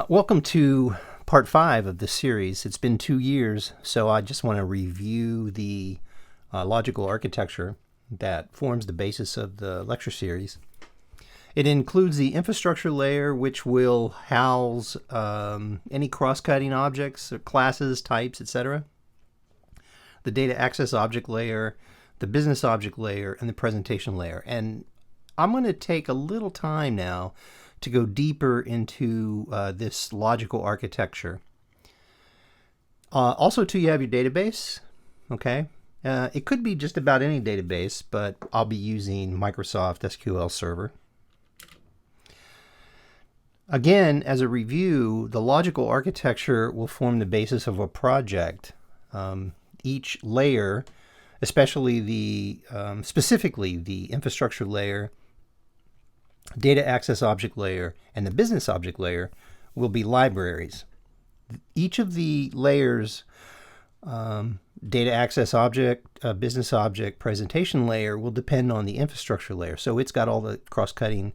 Welcome to part 5 of this series. It's been 2 years, so I just want to review the logical architecture that forms the basis of the lecture series. It includes the infrastructure layer, which will house any cross-cutting objects, classes, types, etc. The data access object layer, the business object layer, and the presentation layer. And I'm going to take a little time now to go deeper into this logical architecture. Also, too, you have your database, okay? It could be just about any database, but I'll be using Microsoft SQL Server. Again, as a review, the logical architecture will form the basis of a project. Each layer, especially specifically the infrastructure layer, data access object layer, and the business object layer will be libraries. Each of the layers, data access object, business object, presentation layer, will depend on the infrastructure layer. So it's got all the cross-cutting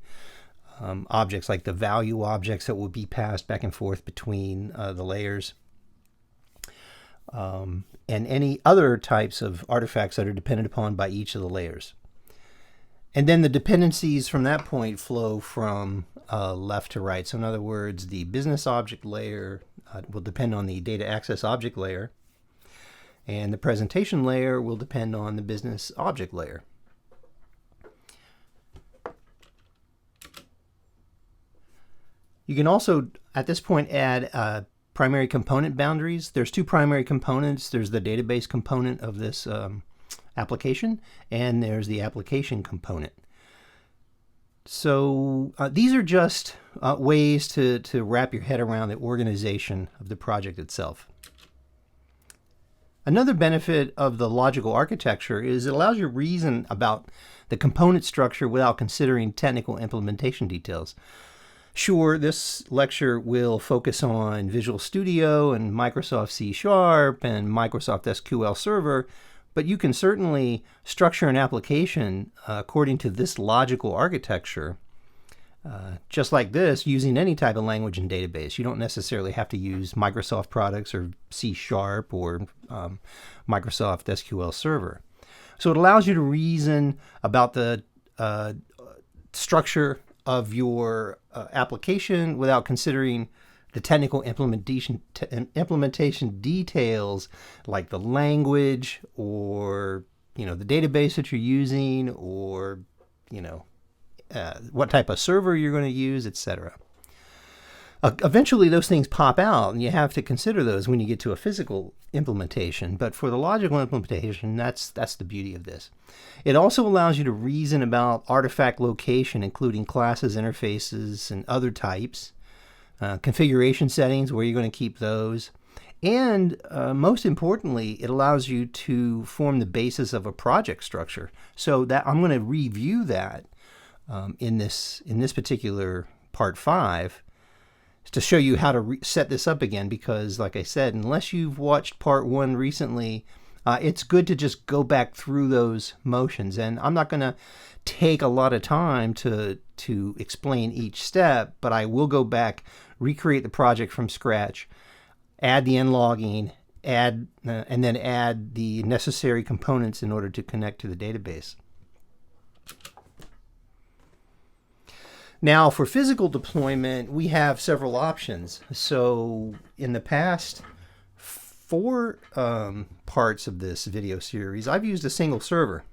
objects, like the value objects that will be passed back and forth between the layers, and any other types of artifacts that are dependent upon by each of the layers. And then the dependencies from that point flow from left to right. So in other words, the business object layer will depend on the data access object layer, and the presentation layer will depend on the business object layer. You can also, at this point, add primary component boundaries. There's 2 primary components. There's the database component of this application, and there's the application component. So these are just ways to wrap your head around the organization of the project itself. Another benefit of the logical architecture is it allows you to reason about the component structure without considering technical implementation details. Sure, this lecture will focus on Visual Studio and Microsoft C# and Microsoft SQL Server, but you can certainly structure an application according to this logical architecture, just like this, using any type of language and database. You don't necessarily have to use Microsoft products or C# or Microsoft SQL Server. So it allows you to reason about the structure of your application without considering the technical implementation details, like the language, or the database that you're using, or what type of server you're going to use, etc. Eventually, those things pop out, and you have to consider those when you get to a physical implementation. But for the logical implementation, that's the beauty of this. It also allows you to reason about artifact location, including classes, interfaces, and other types. Configuration settings, where you're going to keep those. And most importantly, it allows you to form the basis of a project structure. So that I'm going to review that in this particular part 5 to show you how to set this up again, because like I said, unless you've watched part 1 recently, it's good to just go back through those motions. And I'm not going to take a lot of time to explain each step, but I will go back, recreate the project from scratch, add the NLogging, and then add the necessary components in order to connect to the database. Now, for physical deployment, we have several options. So in the past 4 parts of this video series, I've used a single server,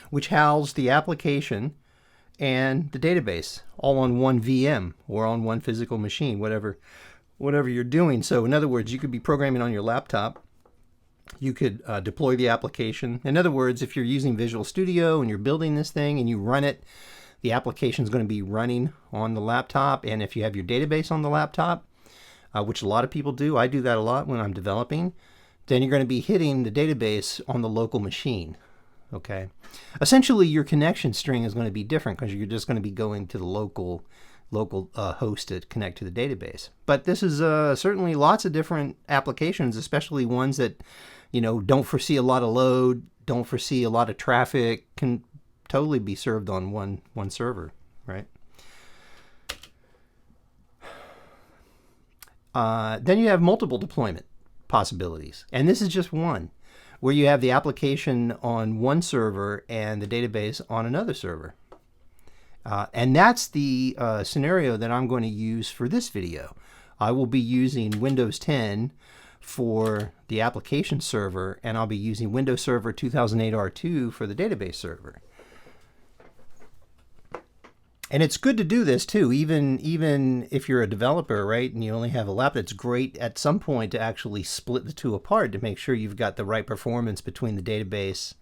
which housed the application and the database all on one VM or on one physical machine, whatever you're doing. So in other words, you could be programming on your laptop. You could deploy the application. In other words, if you're using Visual Studio and you're building this thing and you run it, the application is going to be running on the laptop. And if you have your database on the laptop, which a lot of people do, I do that a lot when I'm developing, then you're going to be hitting the database on the local machine. Okay. Essentially, your connection string is going to be different because you're just going to be going to the local local host to connect to the database. But this is certainly lots of different applications, especially ones that, don't foresee a lot of load, don't foresee a lot of traffic, can totally be served on one server, right? Then you have multiple deployment possibilities. And this is just one, where you have the application on one server and the database on another server. And that's the scenario that I'm going to use for this video. I will be using Windows 10 for the application server, and I'll be using Windows Server 2008 R2 for the database server. And it's good to do this too, even if you're a developer, right, and you only have a laptop. It's great at some point to actually split the two apart to make sure you've got the right performance between the database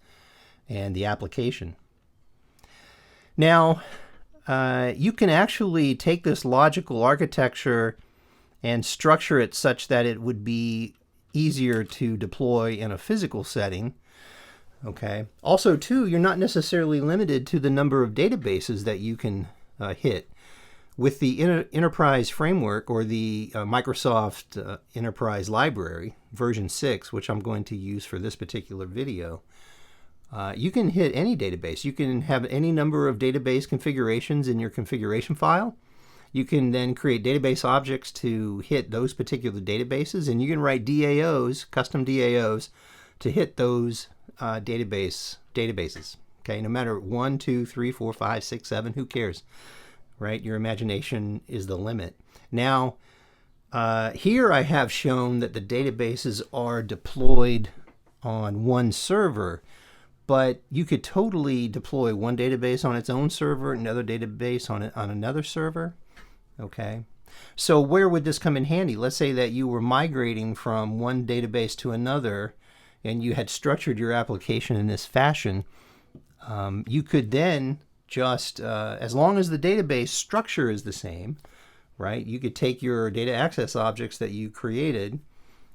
and the application. Now, you can actually take this logical architecture and structure it such that it would be easier to deploy in a physical setting. Okay. Also, too, you're not necessarily limited to the number of databases that you can hit. With the Enterprise Framework, or the Microsoft Enterprise Library, version 6, which I'm going to use for this particular video, you can hit any database. You can have any number of database configurations in your configuration file. You can then create database objects to hit those particular databases, and you can write DAOs, custom DAOs, to hit those databases. Okay, no matter 1, 2, 3, 4, 5, 6, 7, who cares, right? Your imagination is the limit. Now, here I have shown that the databases are deployed on one server, but you could totally deploy one database on its own server, another database on another server. Okay, so where would this come in handy? Let's say that you were migrating from one database to another, and you had structured your application in this fashion. You could then just, as long as the database structure is the same, right? You could take your data access objects that you created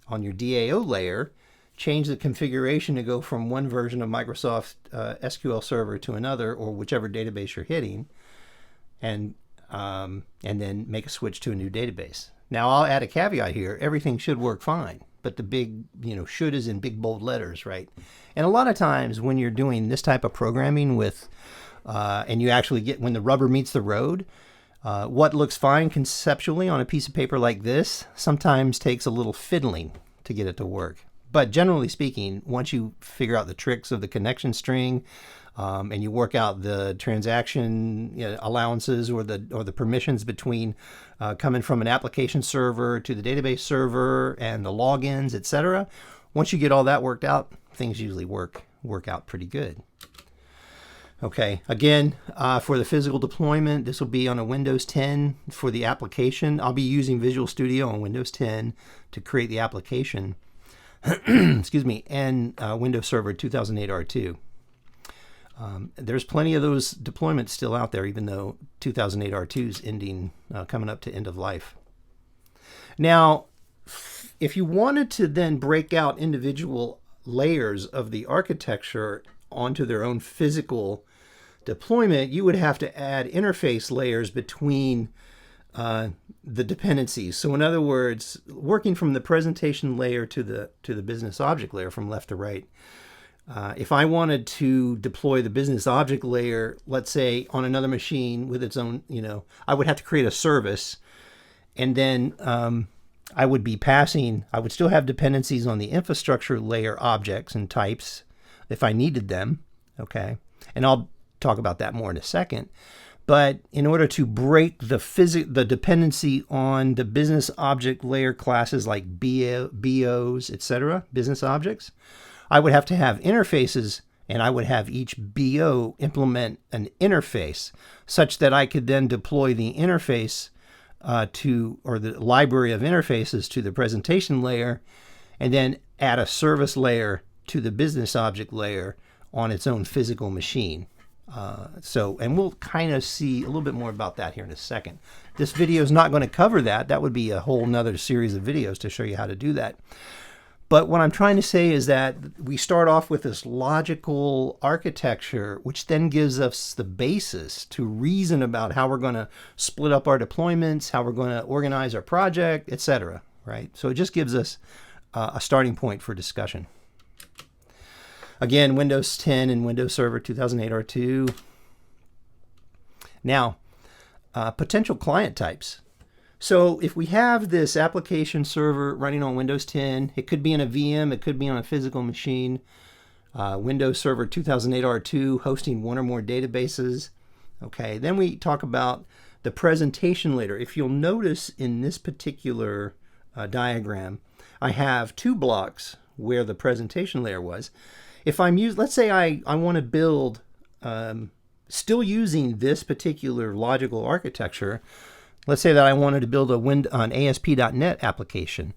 on your DAO layer, change the configuration to go from one version of Microsoft SQL Server to another, or whichever database you're hitting, and then make a switch to a new database. Now, I'll add a caveat here. Everything should work fine, but the big, should is in big bold letters, right? And a lot of times when you're doing this type of programming with, and you actually get, when the rubber meets the road, what looks fine conceptually on a piece of paper like this sometimes takes a little fiddling to get it to work. But generally speaking, once you figure out the tricks of the connection string, and you work out the transaction allowances or the permissions between coming from an application server to the database server and the logins, etc. Once you get all that worked out, things usually work out pretty good. Okay, again, for the physical deployment, this will be on a Windows 10 for the application. I'll be using Visual Studio on Windows 10 to create the application. Excuse me, and Windows Server 2008 R2. There's plenty of those deployments still out there, even though 2008 R2 is ending, coming up to end of life. Now, if you wanted to then break out individual layers of the architecture onto their own physical deployment, you would have to add interface layers between the dependencies. So in other words, working from the presentation layer to the business object layer from left to right. If I wanted to deploy the business object layer, let's say on another machine with its own, I would have to create a service, and then I would still have dependencies on the infrastructure layer objects and types if I needed them, okay? And I'll talk about that more in a second. But in order to break the dependency on the business object layer classes like BOs, etc., business objects, I would have to have interfaces, and I would have each BO implement an interface such that I could then deploy the interface or the library of interfaces to the presentation layer, and then add a service layer to the business object layer on its own physical machine. And we'll kind of see a little bit more about that here in a second. This video is not going to cover that. That would be a whole nother series of videos to show you how to do that. But what I'm trying to say is that we start off with this logical architecture, which then gives us the basis to reason about how we're going to split up our deployments, how we're going to organize our project, etc. Right? So it just gives us a starting point for discussion. Again, Windows 10 and Windows Server 2008 R2. Now, potential client types. So if we have this application server running on Windows 10, it could be in a VM, it could be on a physical machine. Windows Server 2008 R2 hosting one or more databases. Okay, then we talk about the presentation layer. If you'll notice in this particular diagram, I have two blocks where the presentation layer was. If I'm let's say I want to build, still using this particular logical architecture. Let's say that I wanted to build an ASP.NET application,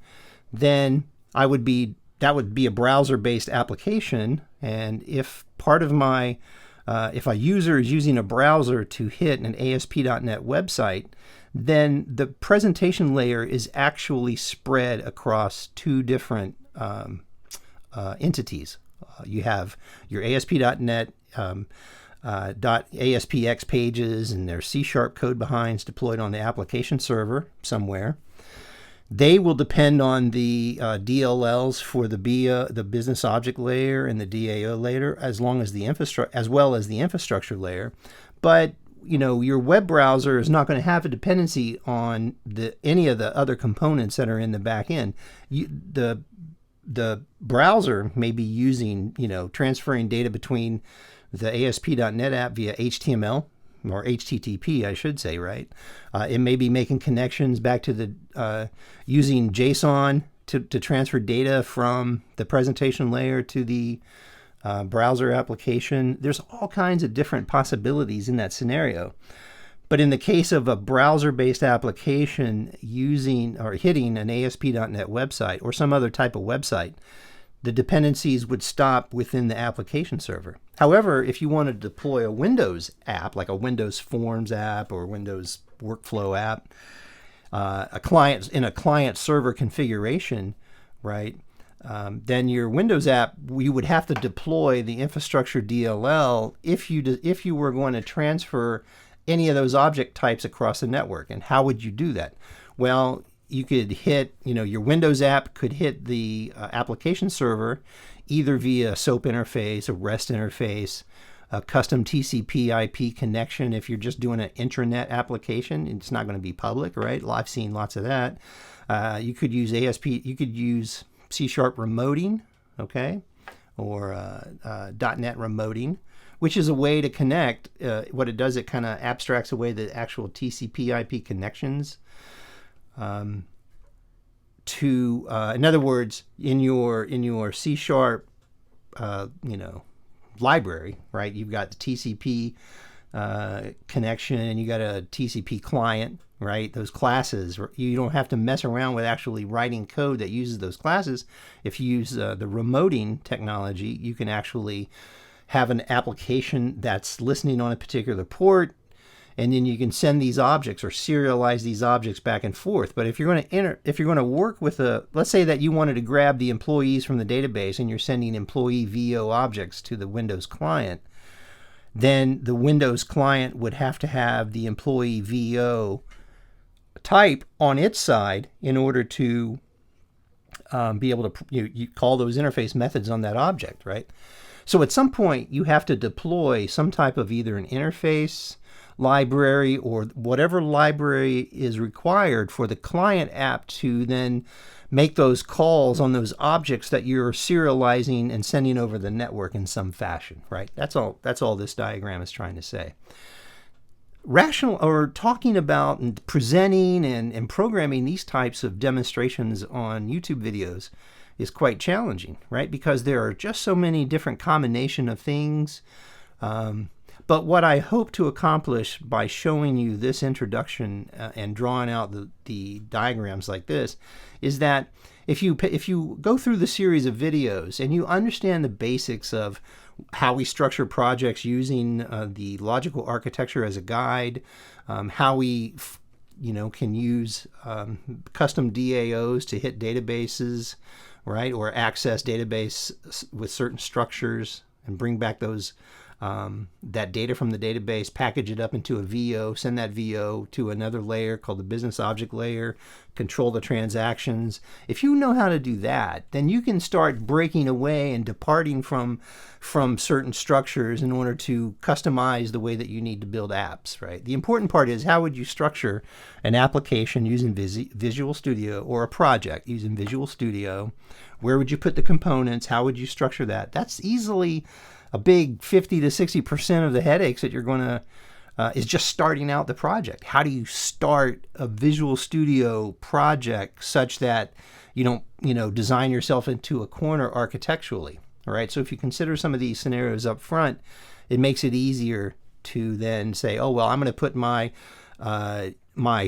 then that would be a browser-based application. And if part of my, if a user is using a browser to hit an ASP.NET website, then the presentation layer is actually spread across two different entities. You have your ASP.NET .aspx pages and their C# code behinds deployed on the application server somewhere. They will depend on the DLLs for the business object layer and the DAO layer, as well as the infrastructure layer. But your web browser is not going to have a dependency on any of the other components that are in the back end. The browser may be using, transferring data between the ASP.NET app via HTML or HTTP, I should say, right? It may be making connections back to the using JSON to transfer data from the presentation layer to the browser application. There's all kinds of different possibilities in that scenario. But in the case of a browser-based application using or hitting an ASP.NET website or some other type of website, the dependencies would stop within the application server. However, if you want to deploy a Windows app, like a Windows Forms app or Windows Workflow app, a client server configuration, right? Then your Windows app, you would have to deploy the infrastructure DLL if you were going to transfer any of those object types across the network. And how would you do that? Well, you could hit, your Windows app could hit the application server either via a SOAP interface, a REST interface, a custom TCP IP connection. If you're just doing an intranet application, it's not going to be public, right? I've seen lots of that. You could use you could use C# remoting, okay, or .NET remoting, which is a way to connect. What it does, it kind of abstracts away the actual TCP IP connections. In other words, in your C# library, right? You've got the TCP connection, and you got a TCP client, right? Those classes, you don't have to mess around with actually writing code that uses those classes. If you use the remoting technology, you can actually have an application that's listening on a particular port, and then you can send these objects or serialize these objects back and forth. But if you're going to work with let's say that you wanted to grab the employees from the database and you're sending employee VO objects to the Windows client, then the Windows client would have to have the employee VO type on its side in order to be able to you call those interface methods on that object, right? So at some point you have to deploy some type of either an interface library or whatever library is required for the client app to then make those calls on those objects that you're serializing and sending over the network in some fashion, right? That's all this diagram is trying to say. Rational, or talking about and presenting and programming these types of demonstrations on YouTube videos is quite challenging, right? Because there are just so many different combination of things. But what I hope to accomplish by showing you this introduction and drawing out the diagrams like this is that if you go through the series of videos and you understand the basics of how we structure projects using the logical architecture as a guide, how we can use custom DAOs to hit databases, right? Or access database with certain structures and bring back those that data from the database, package it up into a VO, send that VO to another layer called the business object layer, control the transactions. If you know how to do that, then you can start breaking away and departing from certain structures in order to customize the way that you need to build apps, right? The important part is, how would you structure an application using Visual Studio, or a project using Visual Studio? Where would you put the components? How would you structure that? That's easily a big 50 to 60% of the headaches that you're going to, is just starting out the project. How do you start a Visual Studio project such that you don't, design yourself into a corner architecturally? All right. So if you consider some of these scenarios up front, it makes it easier to then say, oh, well, I'm going to put my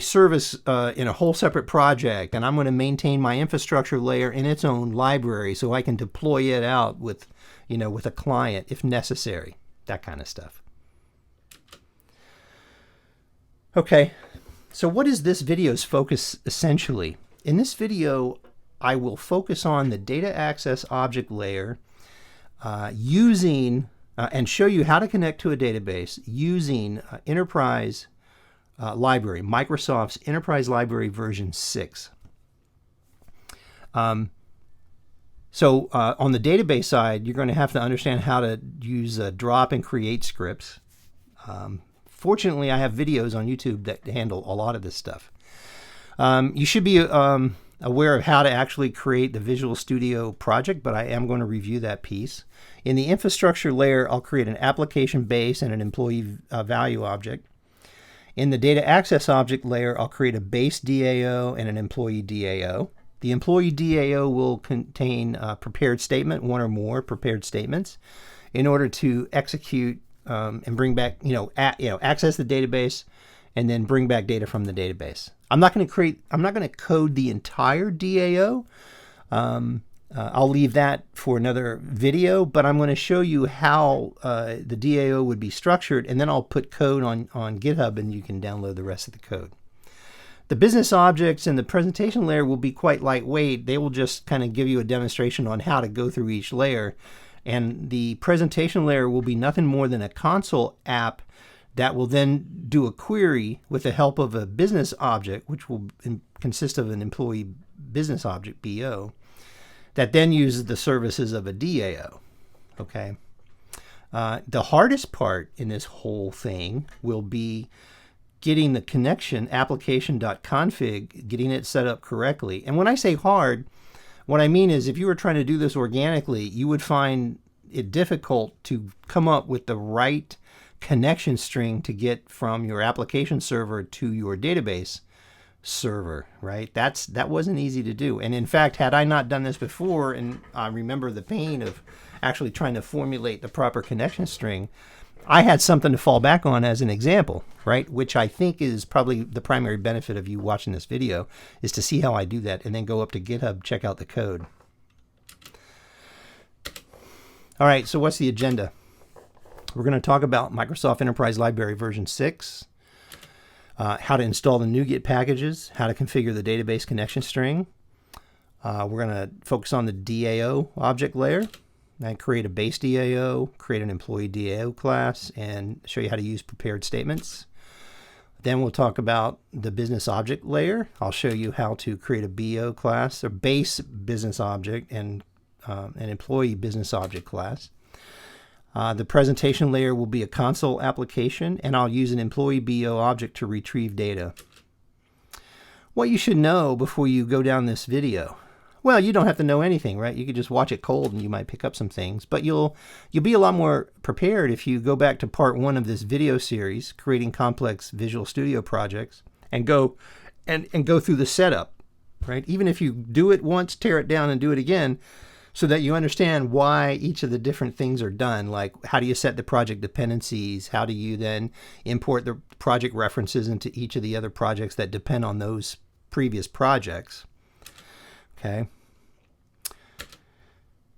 service in a whole separate project, and I'm going to maintain my infrastructure layer in its own library so I can deploy it out with a client if necessary, that kind of stuff. Okay, so what is this video's focus essentially? In this video, I will focus on the data access object layer using and show you how to connect to a database using Enterprise Library, Microsoft's Enterprise Library version 6. So on the database side, you're going to have to understand how to use drop and create scripts. Fortunately, I have videos on YouTube that handle a lot of this stuff. You should be aware of how to actually create the Visual Studio project, but I am going to review that piece. In the infrastructure layer, I'll create an application base and an employee value object. In the data access object layer, I'll create a base DAO and an employee DAO. The employee DAO will contain a prepared statement, one or more prepared statements, in order to execute and bring back, access the database and then bring back data from the database. I'm not going to code the entire DAO. I'll leave that for another video, but I'm going to show you how the DAO would be structured, and then I'll put code on GitHub and you can download the rest of the code. The business objects in the presentation layer will be quite lightweight. They will just kind of give you a demonstration on how to go through each layer. And the presentation layer will be nothing more than a console app that will then do a query with the help of a business object, which will consist of an employee business object, BO, that then uses the services of a DAO. Okay. The hardest part in this whole thing will be getting the connection application.config, getting it set up correctly. And when I say hard, what I mean is if you were trying to do this organically, you would find it difficult to come up with the right connection string to get from your application server to your database server, right? That wasn't easy to do. And in fact, had I not done this before, and I remember the pain of actually trying to formulate the proper connection string, I had something to fall back on as an example, right? Which I think is probably the primary benefit of you watching this video, is to see how I do that and then go up to GitHub, check out the code. All right, so what's the agenda? We're going to talk about Microsoft Enterprise Library version 6, how to install the NuGet packages, how to configure the database connection string. We're going to focus on the DAO object layer, and create a base DAO, create an employee DAO class, and show you how to use prepared statements. Then we'll talk about the business object layer. I'll show you how to create a BO class, or base business object, and an employee business object class. The presentation layer will be a console application, and I'll use an employee BO object to retrieve data. What you should know before you go down this video. Well, you don't have to know anything, right? You could just watch it cold and you might pick up some things, but you'll be a lot more prepared if you go back to part 1 of this video series, creating complex Visual Studio projects, and go through the setup, right? Even if you do it once, tear it down and do it again, so that you understand why each of the different things are done. Like, how do you set the project dependencies? How do you then import the project references into each of the other projects that depend on those previous projects? Okay.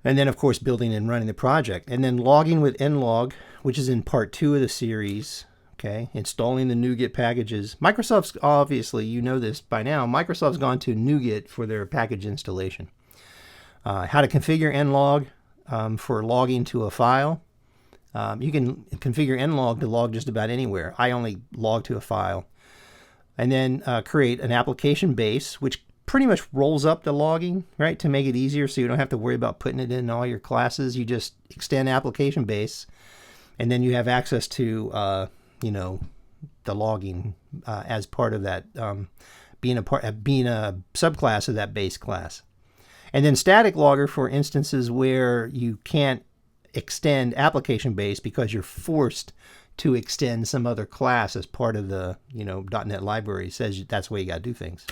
And then, of course, building and running the project. And then logging with NLog, which is in part 2 of the series. Okay. Installing the NuGet packages. Microsoft's, obviously, you know this by now, Microsoft's gone to NuGet for their package installation. how to configure NLog for logging to a file. You can configure NLog to log just about anywhere. I only log to a file. And then create an application base, which pretty much rolls up the logging, right, to make it easier so you don't have to worry about putting it in all your classes. You just extend application base, and then you have access to, you know, the logging as part of that, being a subclass of that base class. And then static logger for instances where you can't extend application base because you're forced to extend some other class as part of the, you know, .NET library. It says that's the way you got to do things.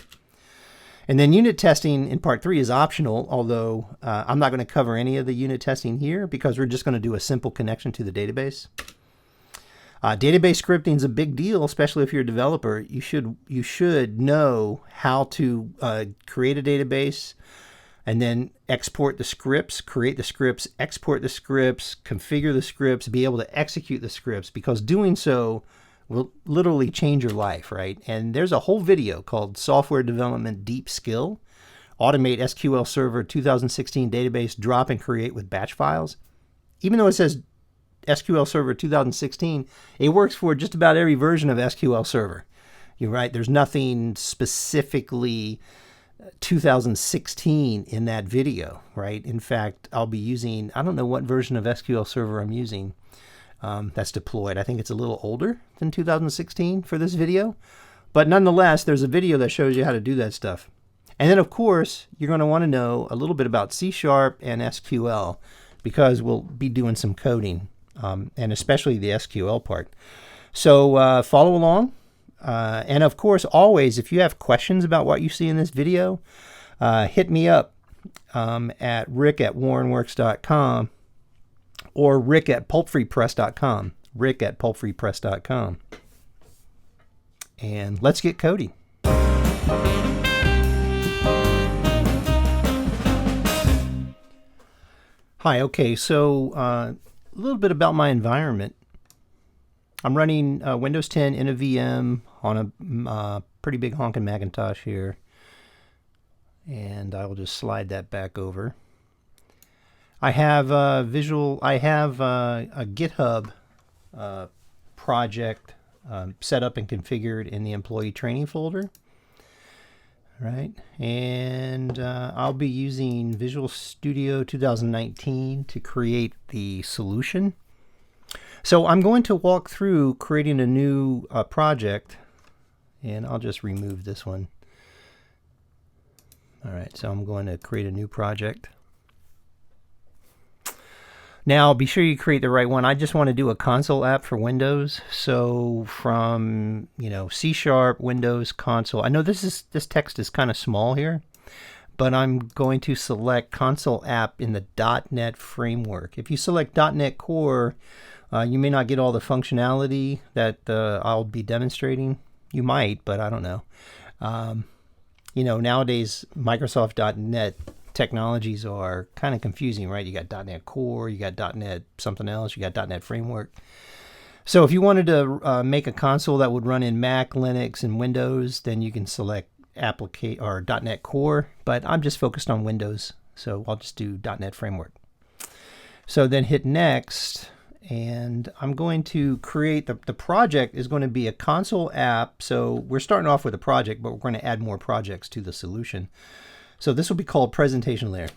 And then unit testing in part 3 is optional, although I'm not going to cover any of the unit testing here because we're just going to do a simple connection to the database. Database scripting is a big deal, especially if you're a developer. You should know how to create a database and then export the scripts, create the scripts, export the scripts, configure the scripts, be able to execute the scripts, because doing so will literally change your life, right? And there's a whole video called Software Development Deep Skill, Automate SQL Server 2016 Database Drop and Create with Batch Files. Even though it says SQL Server 2016, it works for just about every version of SQL Server. You're right, there's nothing specifically 2016 in that video, right? In fact, I'll be using, I don't know what version of SQL Server I'm using that's deployed. I think it's a little older than 2016 for this video, but nonetheless, there's a video that shows you how to do that stuff. And then, of course, you're going to want to know a little bit about C# and SQL because we'll be doing some coding, and especially the SQL part. So follow along. And of course, always, if you have questions about what you see in this video, hit me up at rick@warrenworks.com or rick@pulpfreepress.com. rick@pulpfreepress.com. And let's get coding. Hi, okay, so a little bit about my environment. I'm running Windows 10 in a VM on a pretty big honking Macintosh here. And I will just slide that back over. I have a GitHub project set up and configured in the employee training folder. Right, and I'll be using Visual Studio 2019 to create the solution. So I'm going to walk through creating a new project, and I'll just remove this one. All right, so I'm going to create a new project. Now, be sure you create the right one. I just want to do a console app for Windows. So from, you know, C# Windows console. I know this text is kind of small here, but I'm going to select console app in the .NET framework. If you select .NET Core, you may not get all the functionality that I'll be demonstrating. You might, but I don't know. You know, nowadays Microsoft.NET technologies are kind of confusing, right? You got .NET Core, you got .NET something else, you got .NET Framework. So if you wanted to make a console that would run in Mac, Linux, and Windows, then you can select .NET Core, but I'm just focused on Windows, so I'll just do .NET Framework. So then hit Next, and I'm going to create, the project is going to be a console app. So we're starting off with a project, but we're going to add more projects to the solution. So this will be called presentation layer.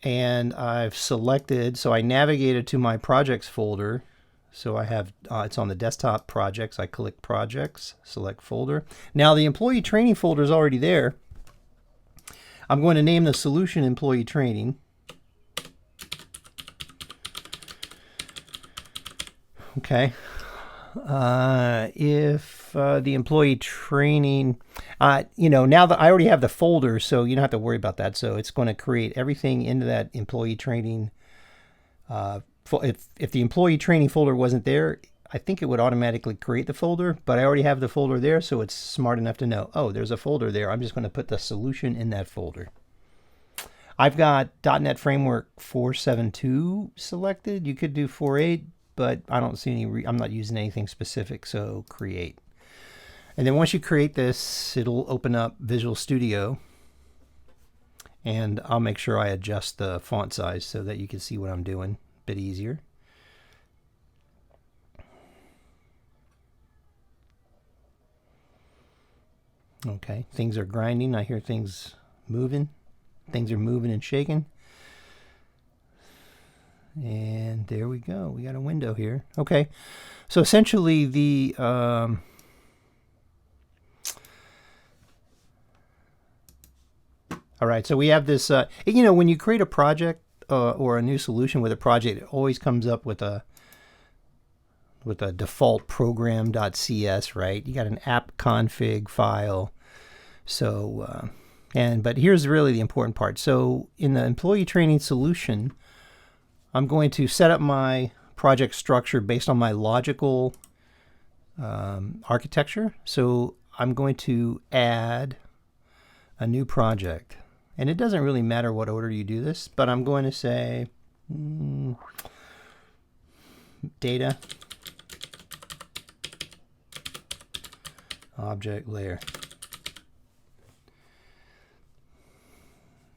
And I've selected, so I navigated to my projects folder. So I have, it's on the desktop projects. I click projects, select folder. Now the employee training folder is already there. I'm going to name the solution employee training. Okay. If the employee training, you know, now that I already have the folder, so you don't have to worry about that. So it's going to create everything into that employee training. If the employee training folder wasn't there, I think it would automatically create the folder, but I already have the folder there, so it's smart enough to know, oh, there's a folder there. I'm just going to put the solution in that folder. I've got .NET Framework 4.7.2 selected. You could do 4.8. But I don't see any, I'm not using anything specific, so create. And then once you create this, it'll open up Visual Studio. And I'll make sure I adjust the font size so that you can see what I'm doing a bit easier. Okay, things are grinding. I hear things moving. Things are moving and shaking. And there we go. We got a window here. Okay, so essentially the all right, so we have this, you know, when you create a project or a new solution with a project, it always comes up with a default program.cs, right? You got an app config file. So, but here's really the important part. So in the employee training solution, I'm going to set up my project structure based on my logical architecture. So I'm going to add a new project. And it doesn't really matter what order you do this, but I'm going to say data object layer.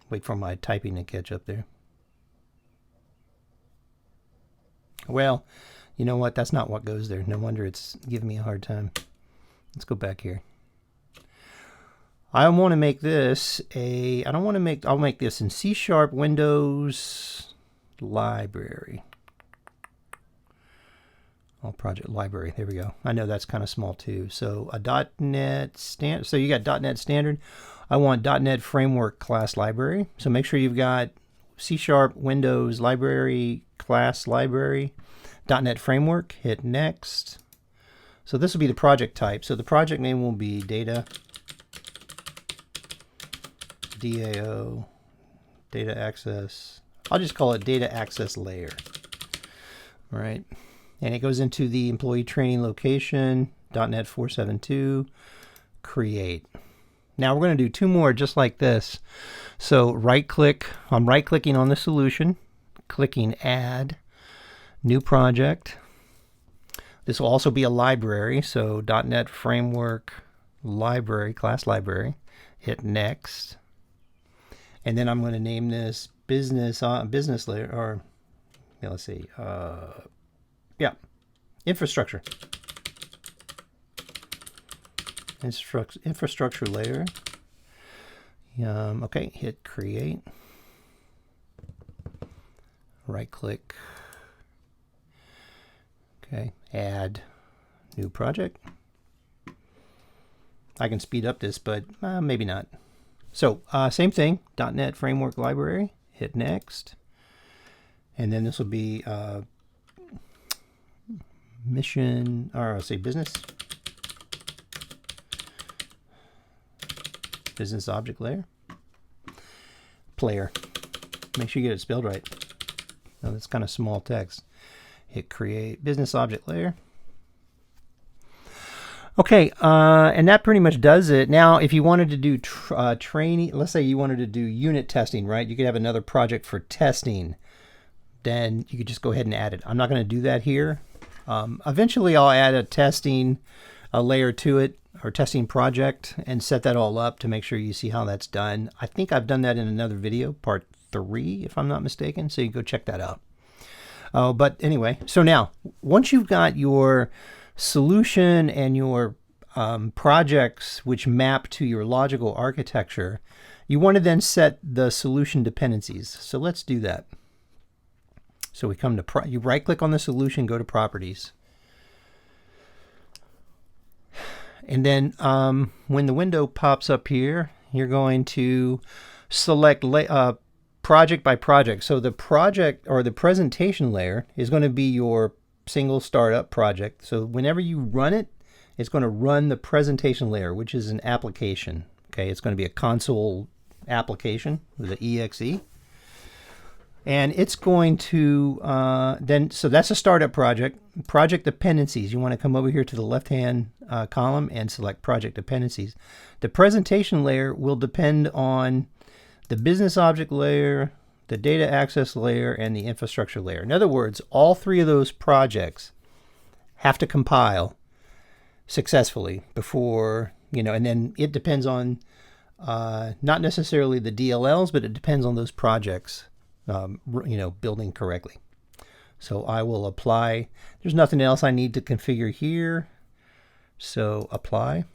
Wait for my typing to catch up there. Well, you know what? That's not what goes there. No wonder it's giving me a hard time. Let's go back here. I want to make this I'll make this in C# Windows library. All project library. There we go. I know that's kind of small too. So a .NET standard. So you got .NET standard. I want .NET framework class library. So make sure you've got C# Windows library class library .NET framework. Hit next. So this will be the project type. So the project name will be data DAO, data access. I'll just call it data access layer. All right. And it goes into the employee training location, .NET 472, create. Now we're going to do two more just like this. So right click, I'm right clicking on the solution, clicking add, new project. This will also be a library. So .NET framework library, class library, hit next. And then I'm going to name this business layer, or yeah, let's see, infrastructure. Infrastructure layer. Okay, hit create. Right click. Okay, add new project. I can speed up this, but maybe not. So same thing, .NET Framework Library, hit next. And then this will be mission, or I'll say business object layer. Player. Make sure you get it spelled right. No, that's kind of small text. Hit create business object layer. Okay, and that pretty much does it. Now, if you wanted to do training, let's say you wanted to do unit testing, right? You could have another project for testing. Then you could just go ahead and add it. I'm not going to do that here. Eventually, I'll add a layer to it, or testing project, and set that all up to make sure you see how that's done. I think I've done that in another video, part 3, if I'm not mistaken. So you go check that out. But anyway, so now, once you've got your solution and your projects which map to your logical architecture, you want to then set the solution dependencies. So let's do that. So we come to, you right click on the solution, go to properties. And then when the window pops up here, you're going to select project by project. So the project or the presentation layer is going to be your single startup project. So whenever you run it, it's going to run the presentation layer, which is an application. Okay, it's going to be a console application with an exe. And it's going to so that's a startup project. Project dependencies. You want to come over here to the left-hand column and select project dependencies. The presentation layer will depend on the business object layer, the data access layer, and the infrastructure layer. In other words, all three of those projects have to compile successfully before, and then it depends on not necessarily the DLLs, but it depends on those projects, building correctly. So I will apply. There's nothing else I need to configure here. So apply.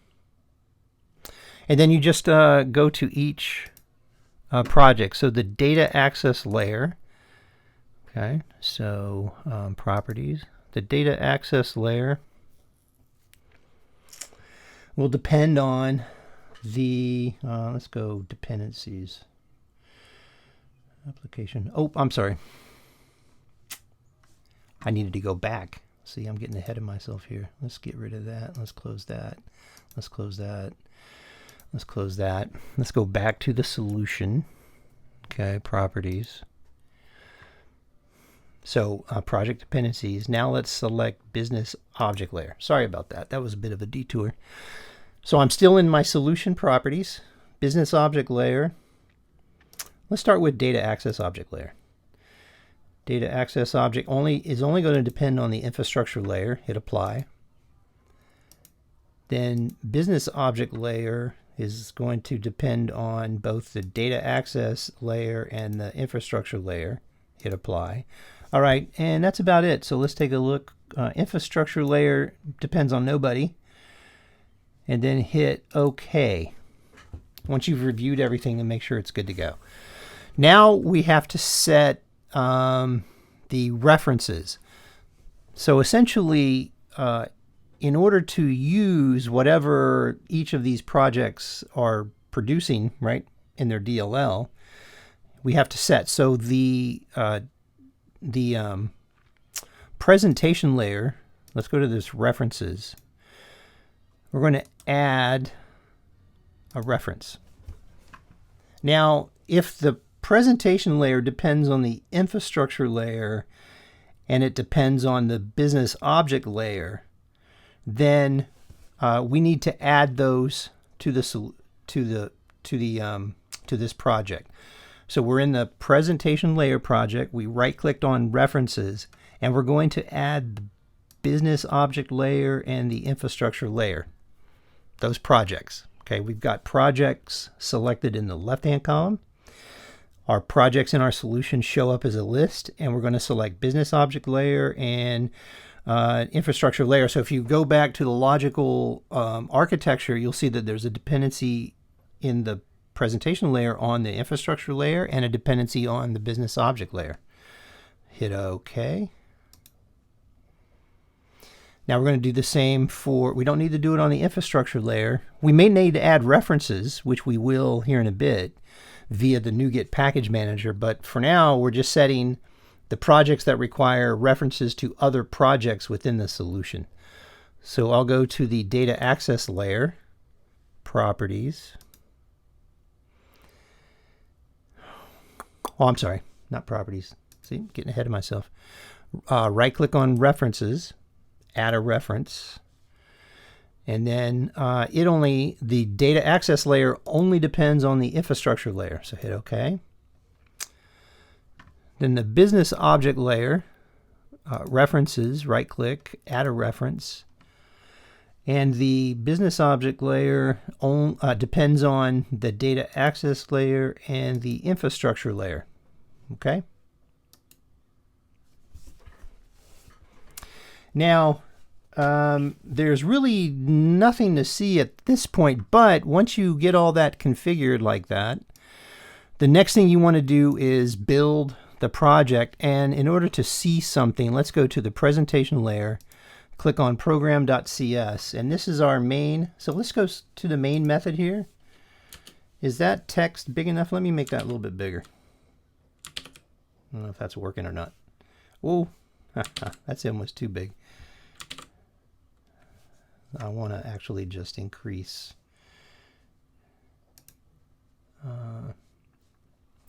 And then you just go to each project. So the data access layer. Okay, so properties. The data access layer will depend on the, let's go dependencies. Application. Oh, I'm sorry. I needed to go back. See, I'm getting ahead of myself here. Let's get rid of that. Let's close that. Let's close that. Let's close that. Let's go back to the solution. Okay, properties. So project dependencies. Now let's select business object layer. Sorry about that. That was a bit of a detour. So I'm still in my solution properties, business object layer. Let's start with data access object layer. Data access object is only going to depend on the infrastructure layer. Hit apply. Then business object layer is going to depend on both the data access layer and the infrastructure layer. Hit apply. All right, and that's about it. So let's take a look. Infrastructure layer depends on nobody. And then hit OK. Once you've reviewed everything and make sure it's good to go. Now we have to set the references. So essentially, in order to use whatever each of these projects are producing, right, in their DLL, we have to set. So the presentation layer, let's go to this references. We're going to add a reference. Now, if the presentation layer depends on the infrastructure layer and it depends on the business object layer, then we need to add those to this project. So we're in the presentation layer project. We right-clicked on references, and we're going to add the business object layer and the infrastructure layer. Those projects. Okay, we've got projects selected in the left-hand column. Our projects in our solution show up as a list, and we're going to select business object layer and infrastructure layer. So if you go back to the logical architecture, you'll see that there's a dependency in the presentation layer on the infrastructure layer and a dependency on the business object layer. Hit OK. Now we're going to do the same for, we don't need to do it on the infrastructure layer. We may need to add references, which we will here in a bit via the NuGet package manager, but for now we're just setting the projects that require references to other projects within the solution. So I'll go to the data access layer, properties. Oh, I'm sorry, not properties. See, getting ahead of myself. Right click on references, add a reference, and then the data access layer only depends on the infrastructure layer. So hit OK. Then the business object layer, references, right click, add a reference. And the business object layer depends on the data access layer and the infrastructure layer. Okay. Now, there's really nothing to see at this point, but once you get all that configured like that, the next thing you want to do is build the project. And in order to see something, let's go to the presentation layer, click on program.cs, and this is our main. So let's go to the main method here. Is that text big enough? Let me make that a little bit bigger. I don't know if that's working or not. Oh, that's almost too big. I want to actually just increase.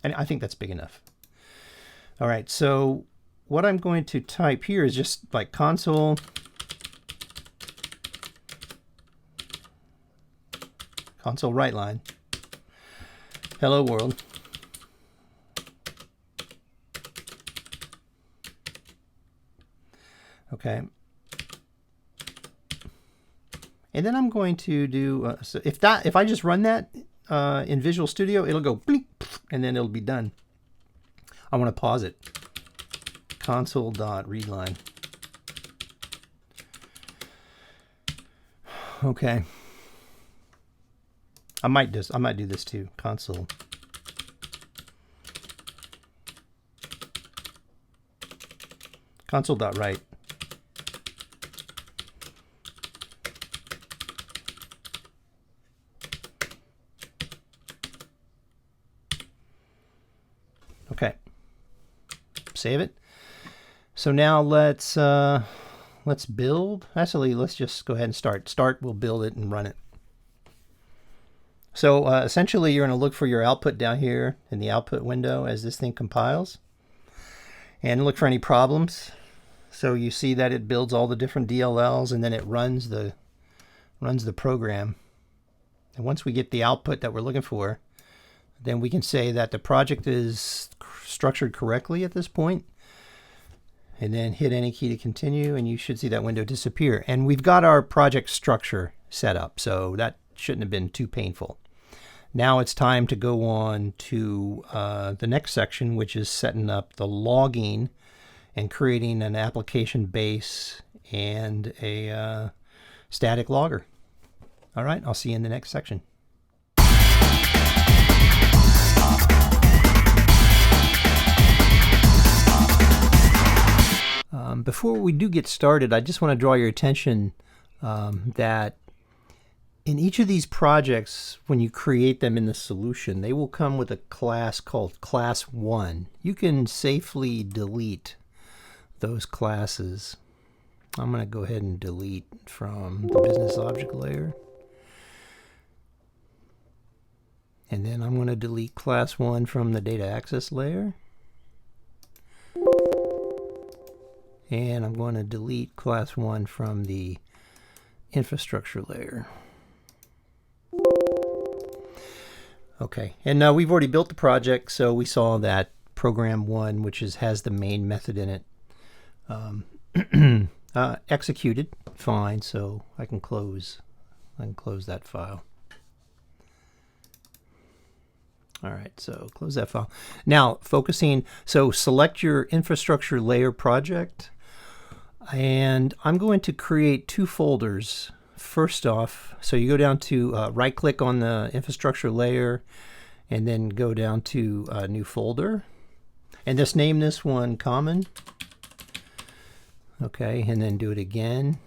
And I think that's big enough. All right, so what I'm going to type here is just like console write line, hello world. Okay. And then I'm going to do, so if I just run that in Visual Studio, it'll go blink, and then it'll be done. I want to pause it. Console.readline. Okay. I might do this too. Console. Console.write. Okay. Save it. So now let's build. Actually, let's just go ahead and start. Start, we'll build it and run it. So essentially, you're going to look for your output down here in the output window as this thing compiles, and look for any problems. So you see that it builds all the different DLLs, and then it runs the program. And once we get the output that we're looking for, then we can say that the project is structured correctly at this point, and then hit any key to continue, and you should see that window disappear. And we've got our project structure set up, so that shouldn't have been too painful. Now it's time to go on to the next section, which is setting up the logging and creating an application base and a static logger. All right, I'll see you in the next section. Before we do get started, I just want to draw your attention that in each of these projects, when you create them in the solution, they will come with a class called Class 1. You can safely delete those classes. I'm going to go ahead and delete from the business object layer. And then I'm going to delete Class 1 from the data access layer. And I'm going to delete Class 1 from the infrastructure layer. Okay, and now we've already built the project, so we saw that program 1, which has the main method in it, executed fine. So I can close that file. All right, so close that file. Now focusing, so select your infrastructure layer project, and I'm going to create 2 folders. First off, so you go down to right click on the infrastructure layer, and then go down to new folder, and just name this one common. Okay, and then do it again,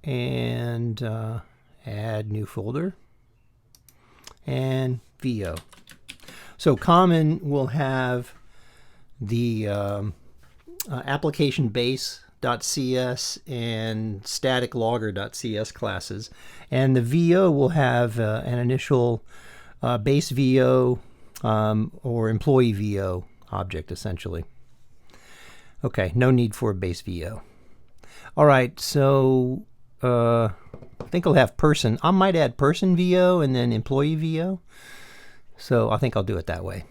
and add new folder, and VO. So common will have the application base.cs and static logger.cs classes, and the VO will have an initial base VO or employee VO object, essentially. Okay, no need for a base VO. All right, so I think I'll have person. I might add person VO and then employee VO. So I think I'll do it that way.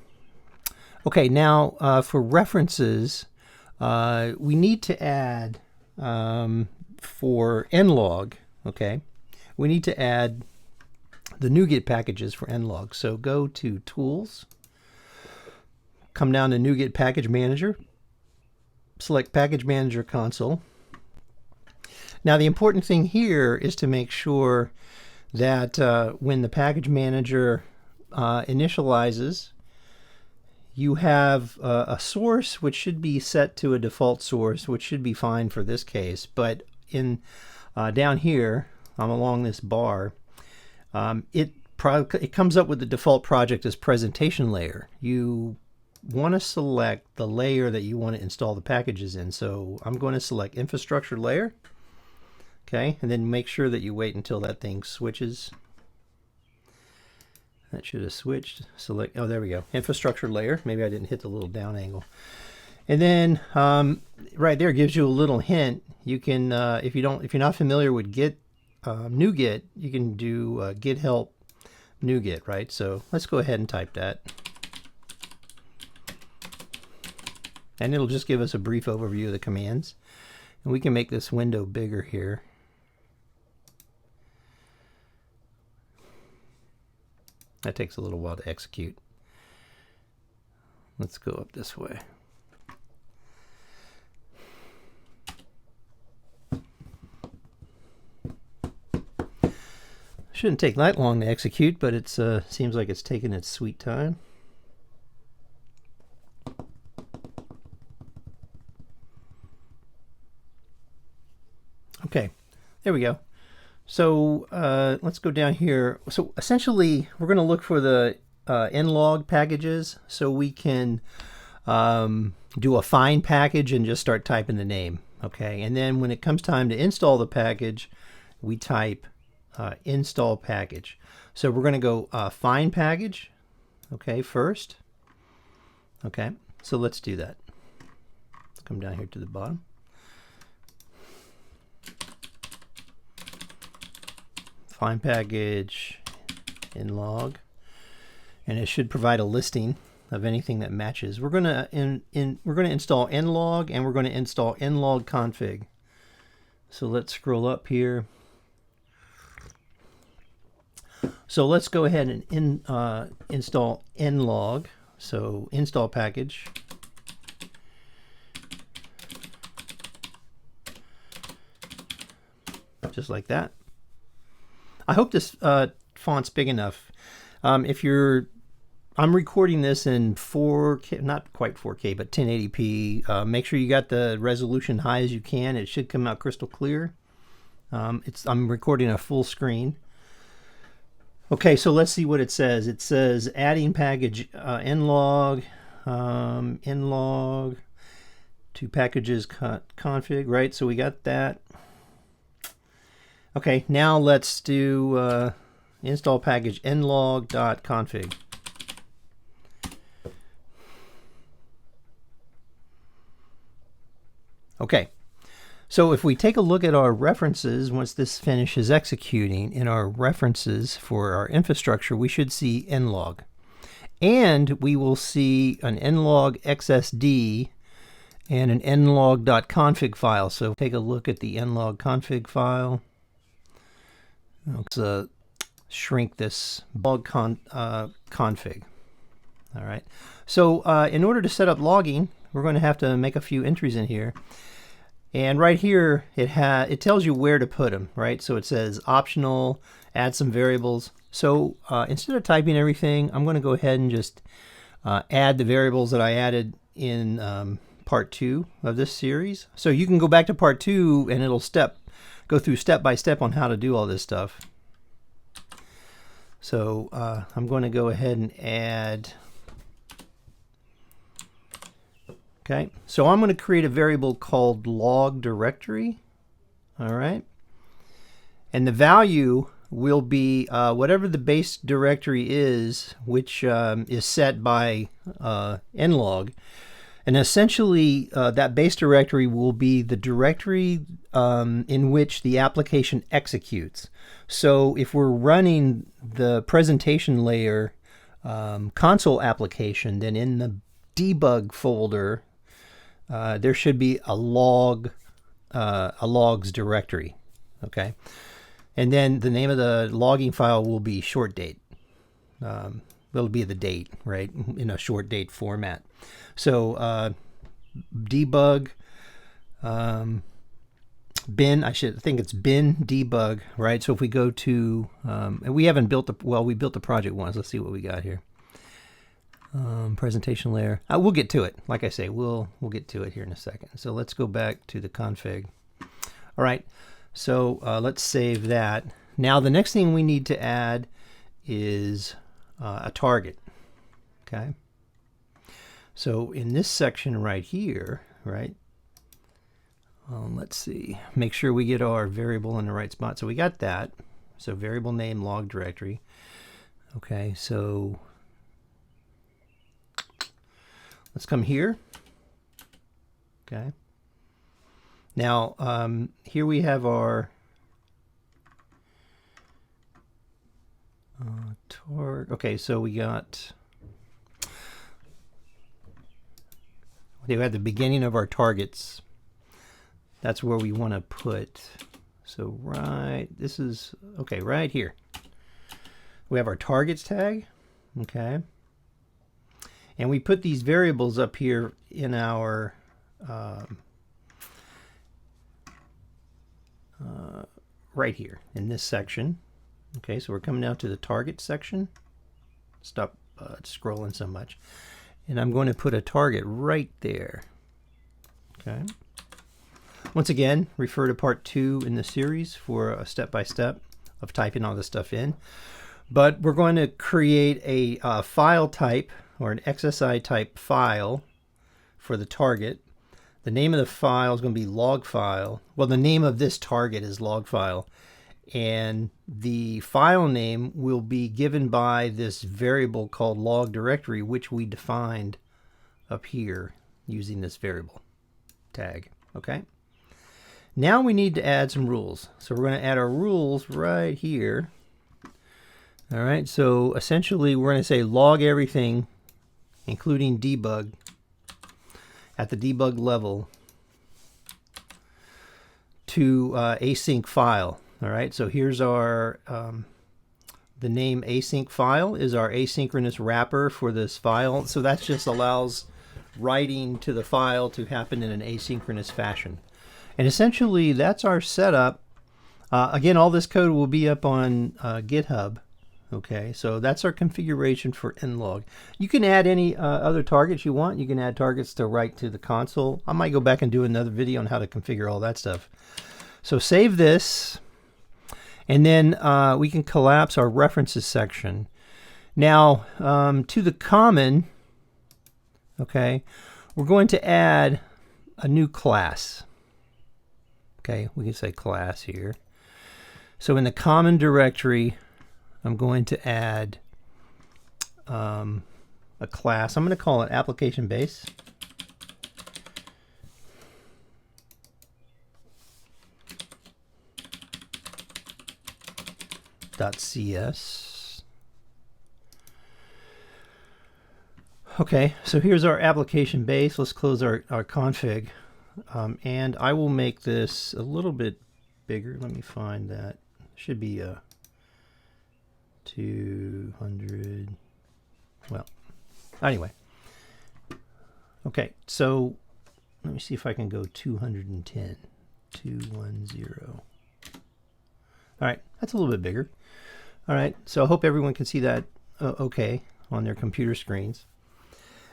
Okay, now for references, we need to add for NLog, okay, we need to add the NuGet packages for NLog. So go to Tools, come down to NuGet Package Manager, select Package Manager Console. Now the important thing here is to make sure that when the Package Manager initializes, you have a source which should be set to a default source, which should be fine for this case. But in down here, along this bar, it comes up with the default project as presentation layer. You want to select the layer that you want to install the packages in. So I'm going to select infrastructure layer. Okay, and then make sure that you wait until that thing switches. That should have switched. Select, oh, there we go. Infrastructure layer. Maybe I didn't hit the little down angle. And then right there gives you a little hint. You can, if you're not familiar with Git, NuGet, you can do git help NuGet, right? So let's go ahead and type that. And it'll just give us a brief overview of the commands. And we can make this window bigger here. That takes a little while to execute. Let's go up this way. Shouldn't take that long to execute, but it seems like it's taking its sweet time. Okay, there we go. So let's go down here. So essentially, we're going to look for the NLog packages, so we can do a find package and just start typing the name. Okay, and then when it comes time to install the package, we type install package. So we're going to go find package, okay, first. Okay, so let's do that. Let's come down here to the bottom. Find package NLog, and it should provide a listing of anything that matches. We're going to install NLog, and we're going to install NLog config. So let's scroll up here. So let's go ahead and install NLog. So install package. Just like that. I hope this font's big enough. I'm recording this in 4K, not quite 4K, but 1080p. Make sure you got the resolution high as you can. It should come out crystal clear. I'm recording a full screen. Okay, so let's see what it says. It says adding package NLog, NLog to packages config, right? So we got that. Okay, now let's do install package nlog.config. Okay, so if we take a look at our references, once this finishes executing, in our references for our infrastructure, we should see NLog. And we will see an NLog XSD and an nlog.config file. So take a look at the nlog config file. Let's shrink this log config. All right. So in order to set up logging, we're going to have to make a few entries in here. And right here, it tells you where to put them, right? So it says optional, add some variables. So instead of typing everything, I'm going to go ahead and just add the variables that I added in part 2 of this series. So you can go back to part 2 and it'll go through step by step on how to do all this stuff. So I'm going to go ahead and add. Okay, so I'm going to create a variable called log directory. All right, and the value will be whatever the base directory is, which is set by NLog. And essentially, that base directory will be the directory in which the application executes. So if we're running the presentation layer console application, then in the debug folder, there should be a logs directory. Okay, and then the name of the logging file will be short date. It'll be the date, right, in a short date format. So debug bin, I think it's bin debug, right? So if we go to, and we haven't built we built the project once. Let's see what we got here. Presentation layer. We'll get to it. Like I say, we'll get to it here in a second. So let's go back to the config. All right. So let's save that. Now the next thing we need to add is a target. Okay. So in this section right here, right? Let's see. Make sure we get our variable in the right spot. So we got that. So variable name log directory. Okay. So let's come here. Okay. Now here we have our okay, so we got the beginning of our targets. That's where we want to put. So this is okay right here. We have our targets tag, okay, and we put these variables up here in our right here in this section. Okay, so we're coming down to the target section. Stop scrolling so much. And I'm going to put a target right there. Okay. Once again, refer to part 2 in the series for a step-by-step of typing all this stuff in. But we're going to create a file type or an XSI type file for the target. The name of the file is going to be log file. Well, the name of this target is log file. And the file name will be given by this variable called log directory, which we defined up here using this variable tag. Okay. Now we need to add some rules. So we're going to add our rules right here. All right. So essentially we're going to say log everything, including debug, at the debug level to async file. All right, so here's our, the name async file is our asynchronous wrapper for this file. So that just allows writing to the file to happen in an asynchronous fashion. And essentially that's our setup. Again, all this code will be up on GitHub. Okay, so that's our configuration for NLog. You can add any other targets you want. You can add targets to write to the console. I might go back and do another video on how to configure all that stuff. So save this. And then we can collapse our references section. Now, to the common, okay, we're going to add a new class. Okay, we can say class here. So in the common directory, I'm going to add a class. I'm going to call it application base. .cs. Okay, so here's our application base. Let's close our config. And I will make this a little bit bigger. Let me find that. Should be a 200. Well, anyway. Okay, so let me see if I can go 210. 210. All right, that's a little bit bigger. All right, so I hope everyone can see that okay on their computer screens.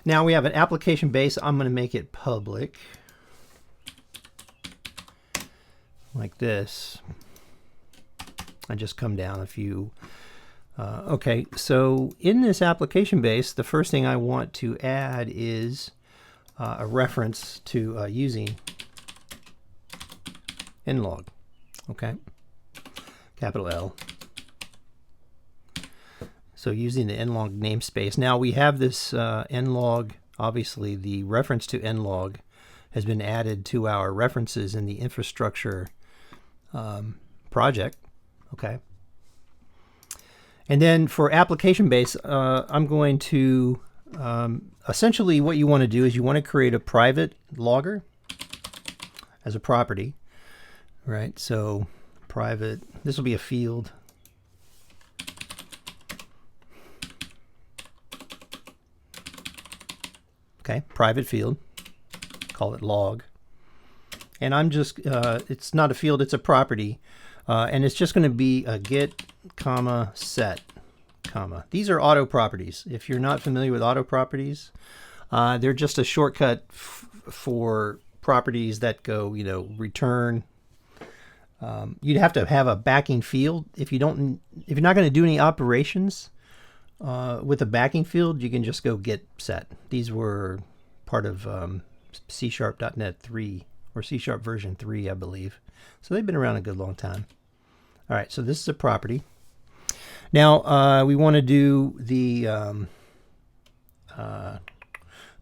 Now we have an application base. I'm going to make it public like this. I just come down a few. Okay, so in this application base, the first thing I want to add is a reference to using NLog. Okay, capital L. So using the NLog namespace. Now we have this NLog, obviously the reference to NLog has been added to our references in the infrastructure project. Okay. And then for application base, I'm going to, essentially what you want to do is you want to create a private logger as a property, right? So private, this will be a field. Okay, private field, call it log. And I'm just, it's not a field, it's a property. And it's just going to be a get, comma, set, comma. These are auto properties. If you're not familiar with auto properties, they're just a shortcut for properties that go, you know, return. You'd have to have a backing field. If you're not going to do any operations with a backing field, you can just go get set. These were part of C#.NET 3 or C# version 3, I believe. So they've been around a good long time. All right, so this is a property. Now we want to do the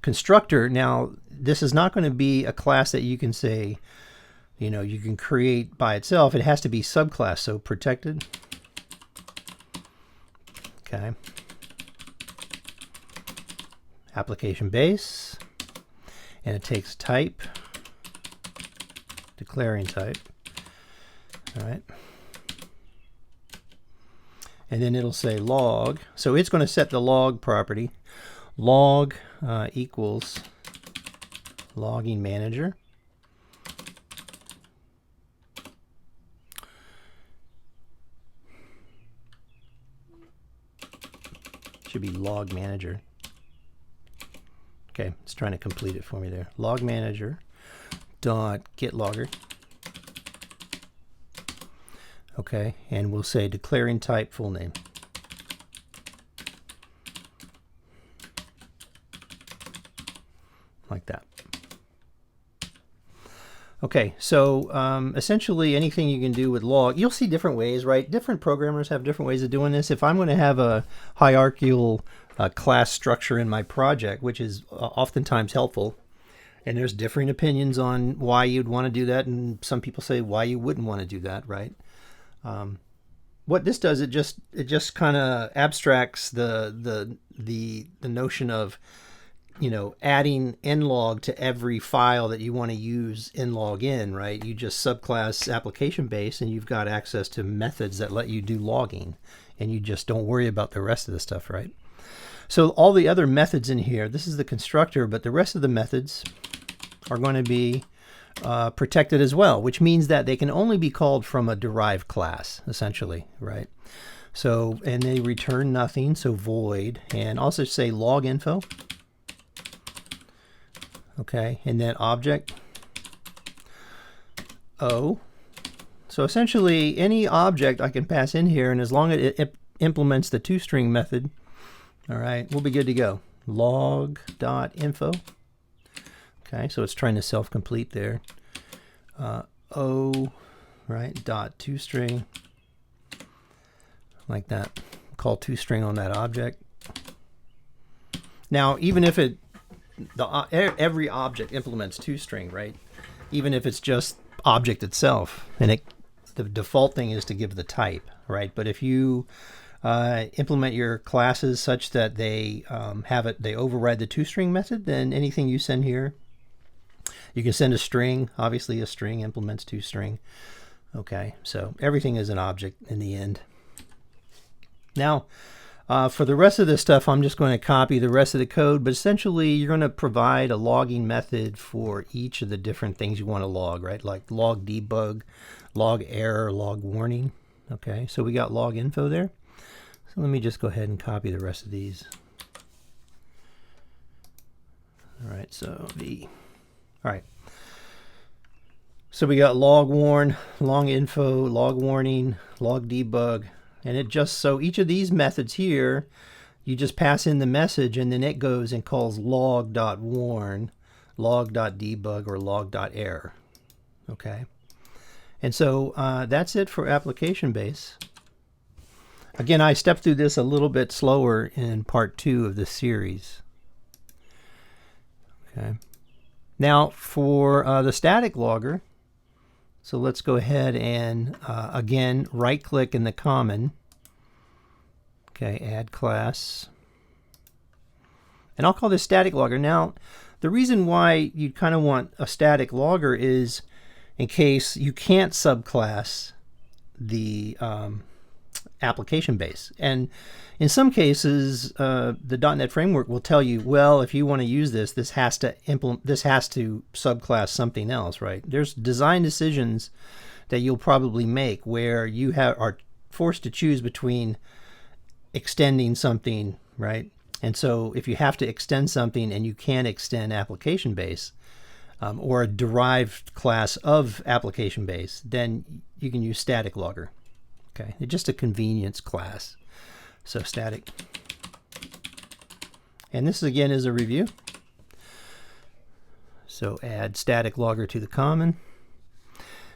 constructor. Now this is not going to be a class that you can say, you know, you can create by itself. It has to be subclass, so protected. Okay. Application base, and it takes type, declaring type. All right. and then it'll say log. So it's going to set the log property. Log equals logging manager. Should be log manager. Okay, it's trying to complete it for me there. Log manager dot get logger. Okay, and we'll say declaring type full name. Like that. Okay, so essentially anything you can do with log, you'll see different ways, right? Different programmers have different ways of doing this. If I'm going to have a hierarchical class structure in my project, which is oftentimes helpful, and there's differing opinions on why you'd want to do that, and some people say why you wouldn't want to do that, right? What this does, it just kind of abstracts the notion of, you know, adding NLog to every file that you want to use NLog in, right? You just subclass application base and you've got access to methods that let you do logging, and you just don't worry about the rest of the stuff, right? So all the other methods in here, this is the constructor, but the rest of the methods are going to be protected as well, which means that they can only be called from a derived class, essentially, right? So, and they return nothing, so void, and also say log info. Okay, and then object O. So essentially any object I can pass in here, and as long as it implements the toString method, all right, we'll be good to go. Log.info. Okay, so it's trying to self-complete there. O, right, dot toString, like that. Call toString on that object. Now, even if it every object implements toString, right? Even if it's just object itself, and the default thing is to give the type, right? But if you implement your classes such that they they override the toString method, then anything you send here, you can send a string. Obviously, a string implements toString. Okay, so everything is an object in the end. Now, for the rest of this stuff, I'm just going to copy the rest of the code, but essentially you're going to provide a logging method for each of the different things you want to log, right? Like log debug, log error, log warning. Okay, so we got log info there. So let me just go ahead and copy the rest of these. All right, so all right. So we got log warn, log info, log warning, log debug. And it just, so each of these methods here, you just pass in the message, and then it goes and calls log.warn, log.debug, or log.error. Okay. And so that's it for application base. Again, I stepped through this a little bit slower in part 2 of this series. Okay. Now for the static logger, so let's go ahead and, again, right-click in the common. Okay, add class. And I'll call this static logger. Now, the reason why you kind of want a static logger is in case you can't subclass the application base. And in some cases, the .NET framework will tell you, well, if you want to use this, this has to subclass something else, right? There's design decisions that you'll probably make where you are forced to choose between extending something, right? And so if you have to extend something and you can't extend application base or a derived class of application base, then you can use static logger. Okay, it's just a convenience class. So static. And this again is a review. So add static logger to the common.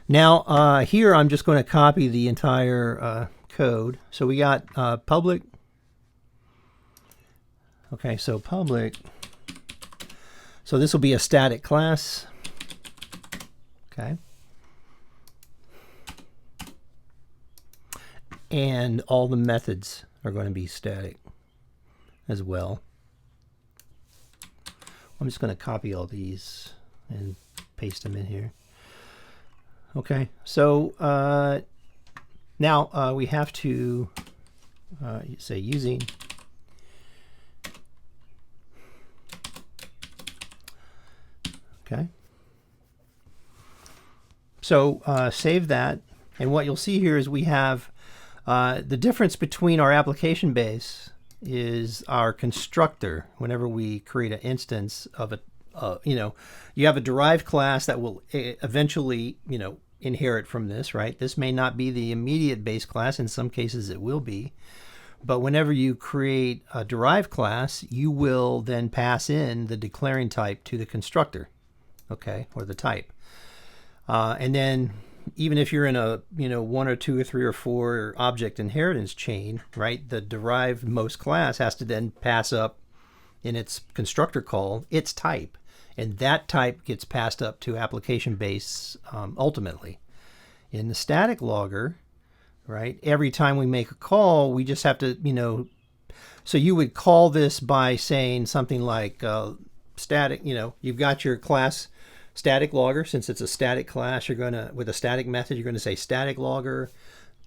Now here I'm just going to copy the entire code. So we got public. Okay, so public. So this will be a static class. Okay. And all the methods are going to be static as well. I'm just going to copy all these and paste them in here. Okay, so now we have to You say using okay. So save that, and what you'll see here is we have the difference between our application base is our constructor. Whenever we create an instance of a, you have a derived class that will eventually, inherit from this, right? This may not be the immediate base class. In some cases it will be. But whenever you create a derived class, you will then pass in the declaring type to the constructor, okay, or the type. And then even if you're in a, 1 or 2 or 3 or 4 object inheritance chain, right, the derived most class has to then pass up in its constructor call its type. And that type gets passed up to application base ultimately. In the static logger, right, every time we make a call, we just have to, so you would call this by saying something like static, you've got your class static logger. Since it's a static class, you're going to, with a static method, you're going to say static logger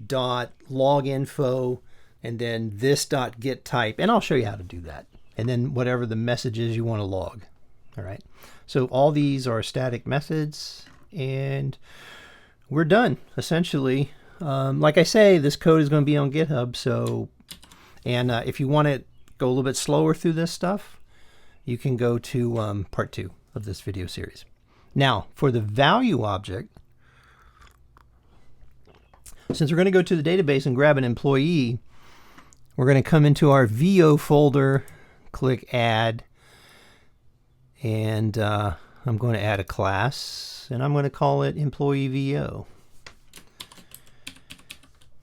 dot log info and then this dot get type. And I'll show you how to do that. And then whatever the message is you want to log. All right. So all these are static methods and we're done essentially. Like I say, this code is going to be on GitHub. So, and if you want to go a little bit slower through this stuff, you can go to part 2 of this video series. Now, for the value object, since we're going to go to the database and grab an employee, we're going to come into our VO folder, click Add, and I'm going to add a class, and I'm going to call it Employee VO.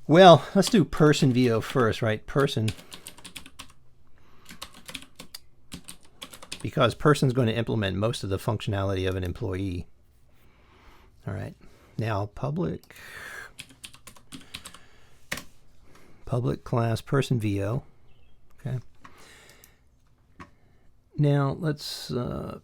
Well, let's do person VO first, right? Person. Because person's going to implement most of the functionality of an employee. All right. Now public class person VO. Okay. Now let's let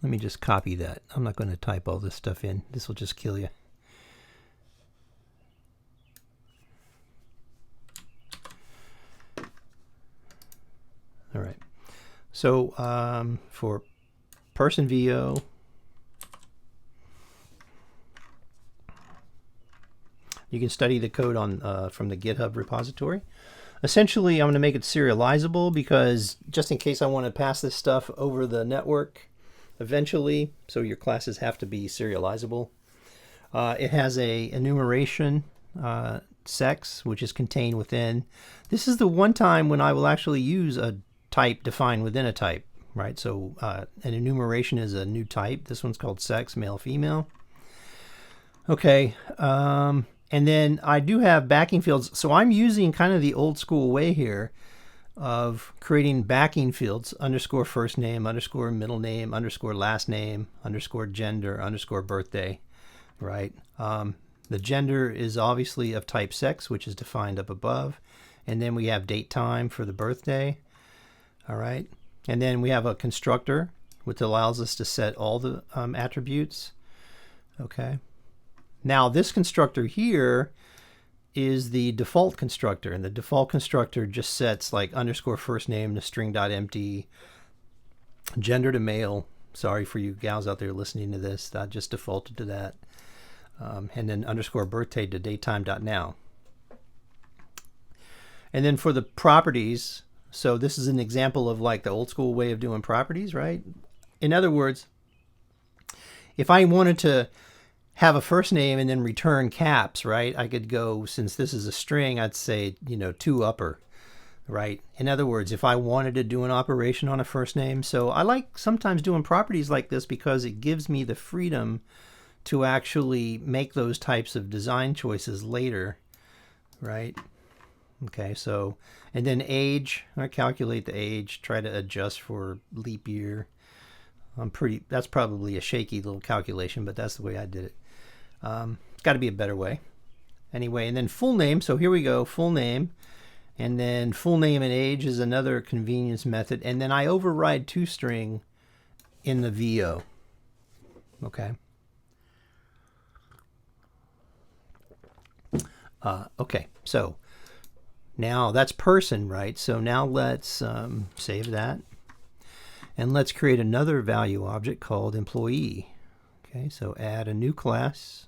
me just copy that. I'm not going to type all this stuff in. This will just kill you. All right. So for person VO, you can study the code on from the GitHub repository. Essentially, I'm going to make it serializable because just in case I want to pass this stuff over the network eventually, so your classes have to be serializable. It has a enumeration sex, which is contained within. This is the one time when I will actually use a type defined within a type, right? So an enumeration is a new type. This one's called sex, male, female. Okay, and then I do have backing fields. So I'm using kind of the old school way here of creating backing fields, underscore first name, underscore middle name, underscore last name, underscore gender, underscore birthday, right? The gender is obviously of type sex, which is defined up above. And then we have date time for the birthday, all right? And then we have a constructor, which allows us to set all the attributes, okay? Now this constructor here is the default constructor, and the default constructor just sets like underscore first name to string.empty, gender to male. Sorry for you gals out there listening to this, that just defaulted to that. And then underscore birthday to datetime.now. And then for the properties, so this is an example of like the old school way of doing properties, right? In other words, if I wanted to have a first name and then return caps, right? I could go, since this is a string, I'd say, to upper, right? In other words, if I wanted to do an operation on a first name. So I like sometimes doing properties like this because it gives me the freedom to actually make those types of design choices later, right? Okay, so, and then age, I calculate the age, try to adjust for leap year. That's probably a shaky little calculation, but that's the way I did it. It's got to be a better way. Anyway, and then full name. So here we go, full name. And then full name and age is another convenience method. And then I override toString in the VO. Okay. Okay, so now that's person, right? So now let's save that. And let's create another value object called employee. Okay, so add a new class.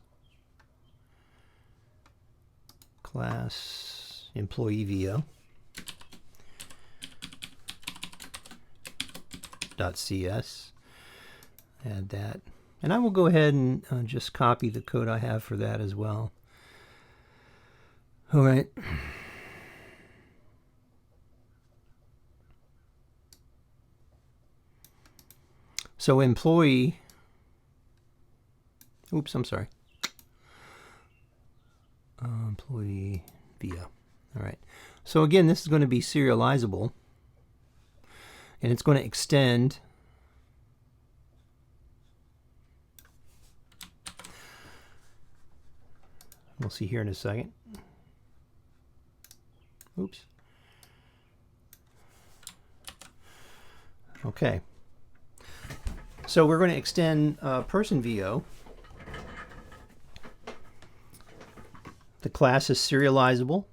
Class employee VO. .cs. Add that. And I will go ahead and just copy the code I have for that as well. All right. So employee, oops, I'm sorry. Employee VO. All right. So again, this is going to be serializable, and it's going to extend we'll see here in a second. Oops. Okay. So we're going to extend person VO. The class is serializable.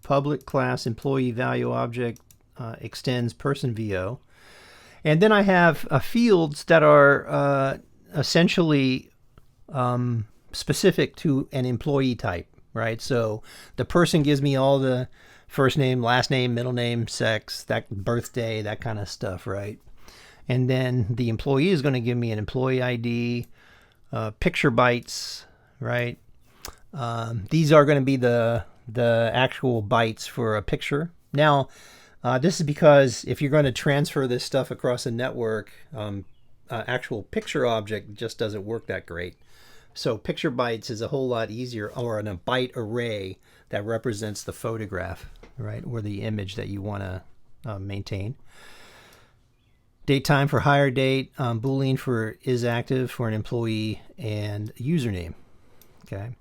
Public class employee value object extends person VO. And then I have fields that are essentially specific to an employee type, right? So the person gives me all the first name, last name, middle name, sex, that birthday, that kind of stuff, right? And then the employee is going to give me an employee ID, picture bytes, right? These are going to be the actual bytes for a picture. Now, this is because if you're going to transfer this stuff across a network, actual picture object just doesn't work that great. So picture bytes is a whole lot easier, or in a byte array that represents the photograph, right, or the image that you want to maintain. Date time for hire date, Boolean for is active for an employee, and username. Okay.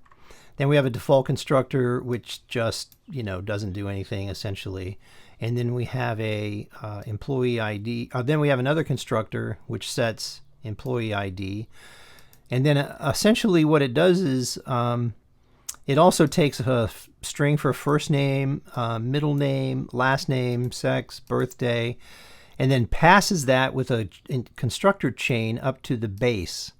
Then we have a default constructor which just doesn't do anything essentially, and then we have a employee ID. Then we have another constructor which sets employee ID. And then essentially what it does is it also takes a string for first name, middle name, last name, sex, birthday, and then passes that with a constructor chain up to the base.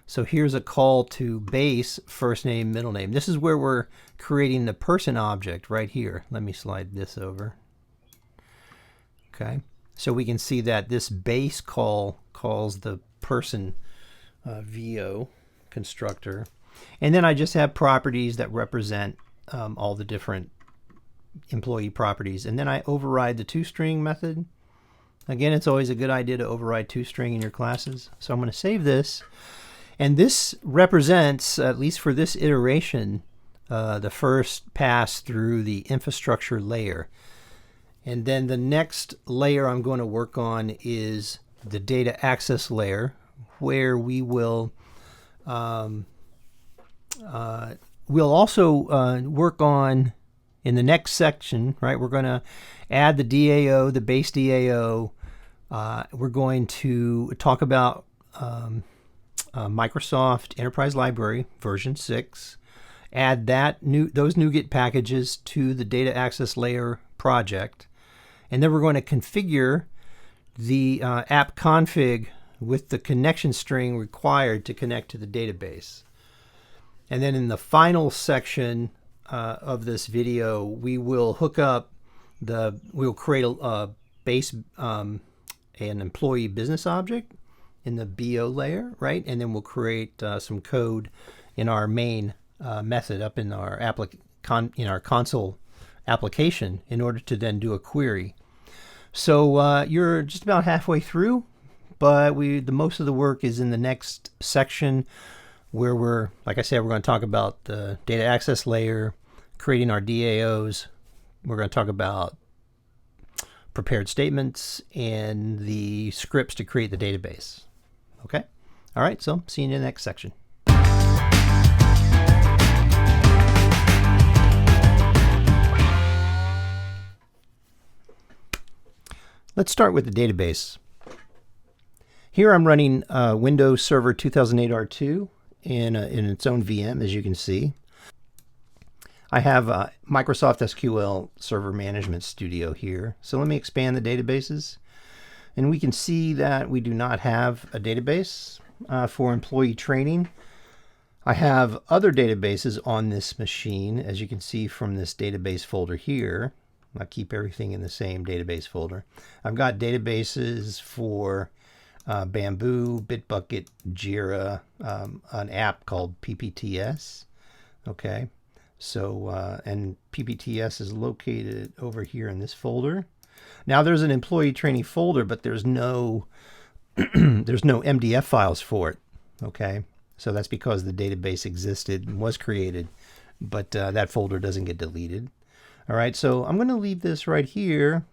So here's a call to base first name, middle name. This is where we're creating the person object right here. Let me slide this over. Okay, so we can see that this base call calls the person VO constructor, and then I just have properties that represent all the different employee properties, and then I override the toString method. Again, it's always a good idea to override toString in your classes. So I'm going to save this, and this represents, at least for this iteration, the first pass through the infrastructure layer. And then the next layer I'm going to work on is the data access layer, where we will we'll also work on, in the next section, right, we're going to add the DAO, the base DAO. We're going to talk about Microsoft Enterprise Library version 6, add those NuGet packages to the data access layer project, and then we're going to configure the app config with the connection string required to connect to the database. And then in the final section of this video, we will hook up we'll create a base, an employee business object in the BO layer, right? And then we'll create some code in our main method up in our console application in order to then do a query. So you're just about halfway through, but the most of the work is in the next section, where like I said, we're going to talk about the data access layer, creating our DAOs. We're going to talk about prepared statements and the scripts to create the database. Okay? All right, so see you in the next section. Let's start with the database. Here I'm running Windows Server 2008 R2 in its own VM, as you can see. I have Microsoft SQL Server Management Studio here. So let me expand the databases. And we can see that we do not have a database for employee training. I have other databases on this machine, as you can see from this database folder here. I keep everything in the same database folder. I've got databases for Bamboo, Bitbucket, Jira, an app called PPTS. Okay, so and PPTS is located over here in this folder. Now there's an employee training folder, but there's no there's no MDF files for it. Okay, so that's because the database existed and was created, but that folder doesn't get deleted. All right, so I'm going to leave this right here.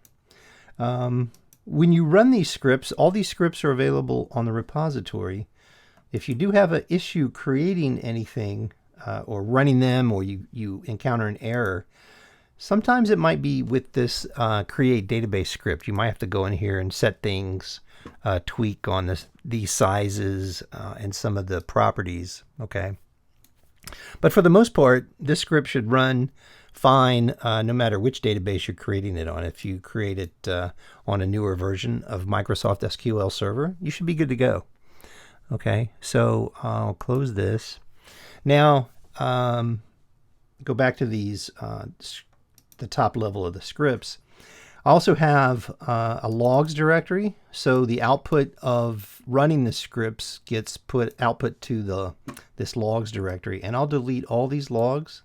When you run these scripts, all these scripts are available on the repository. If you do have an issue creating anything or running them, or you encounter an error, sometimes it might be with this create database script. You might have to go in here and set things, tweak on these sizes and some of the properties. Okay, but for the most part, this script should run fine no matter which database you're creating it on. If you create it on a newer version of Microsoft SQL Server, you should be good to go. Okay, so I'll close this. Now go back to these the top level of the scripts. I also have a logs directory, so the output of running the scripts gets output to this logs directory, and I'll delete all these logs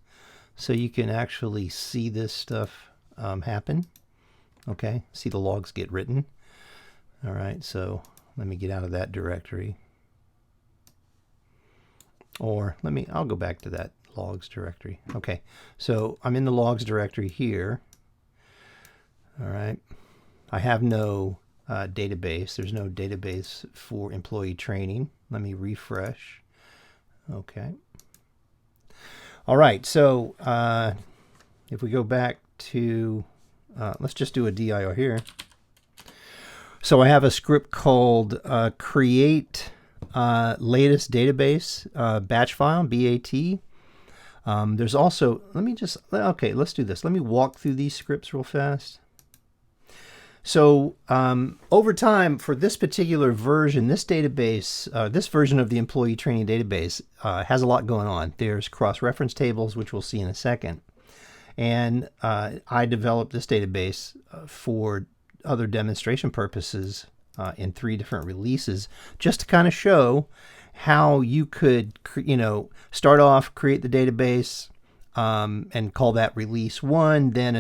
so you can actually see this stuff happen. Okay, see the logs get written. All right, so let me get out of that directory. Or I'll go back to that logs directory. Okay, so I'm in the logs directory here. All right, I have no database. There's no database for employee training. Let me refresh. Okay. All right, so if we go back to, let's just do a dir here. So I have a script called create latest database batch file, BAT. There's also, okay, let's do this. Let me walk through these scripts real fast. So over time, for this particular version, this database, this version of the employee training database has a lot going on. There's cross-reference tables, which we'll see in a second. And I developed this database for other demonstration purposes in 3 different releases, just to kind of show how you could, start off, create the database, and call that release 1, then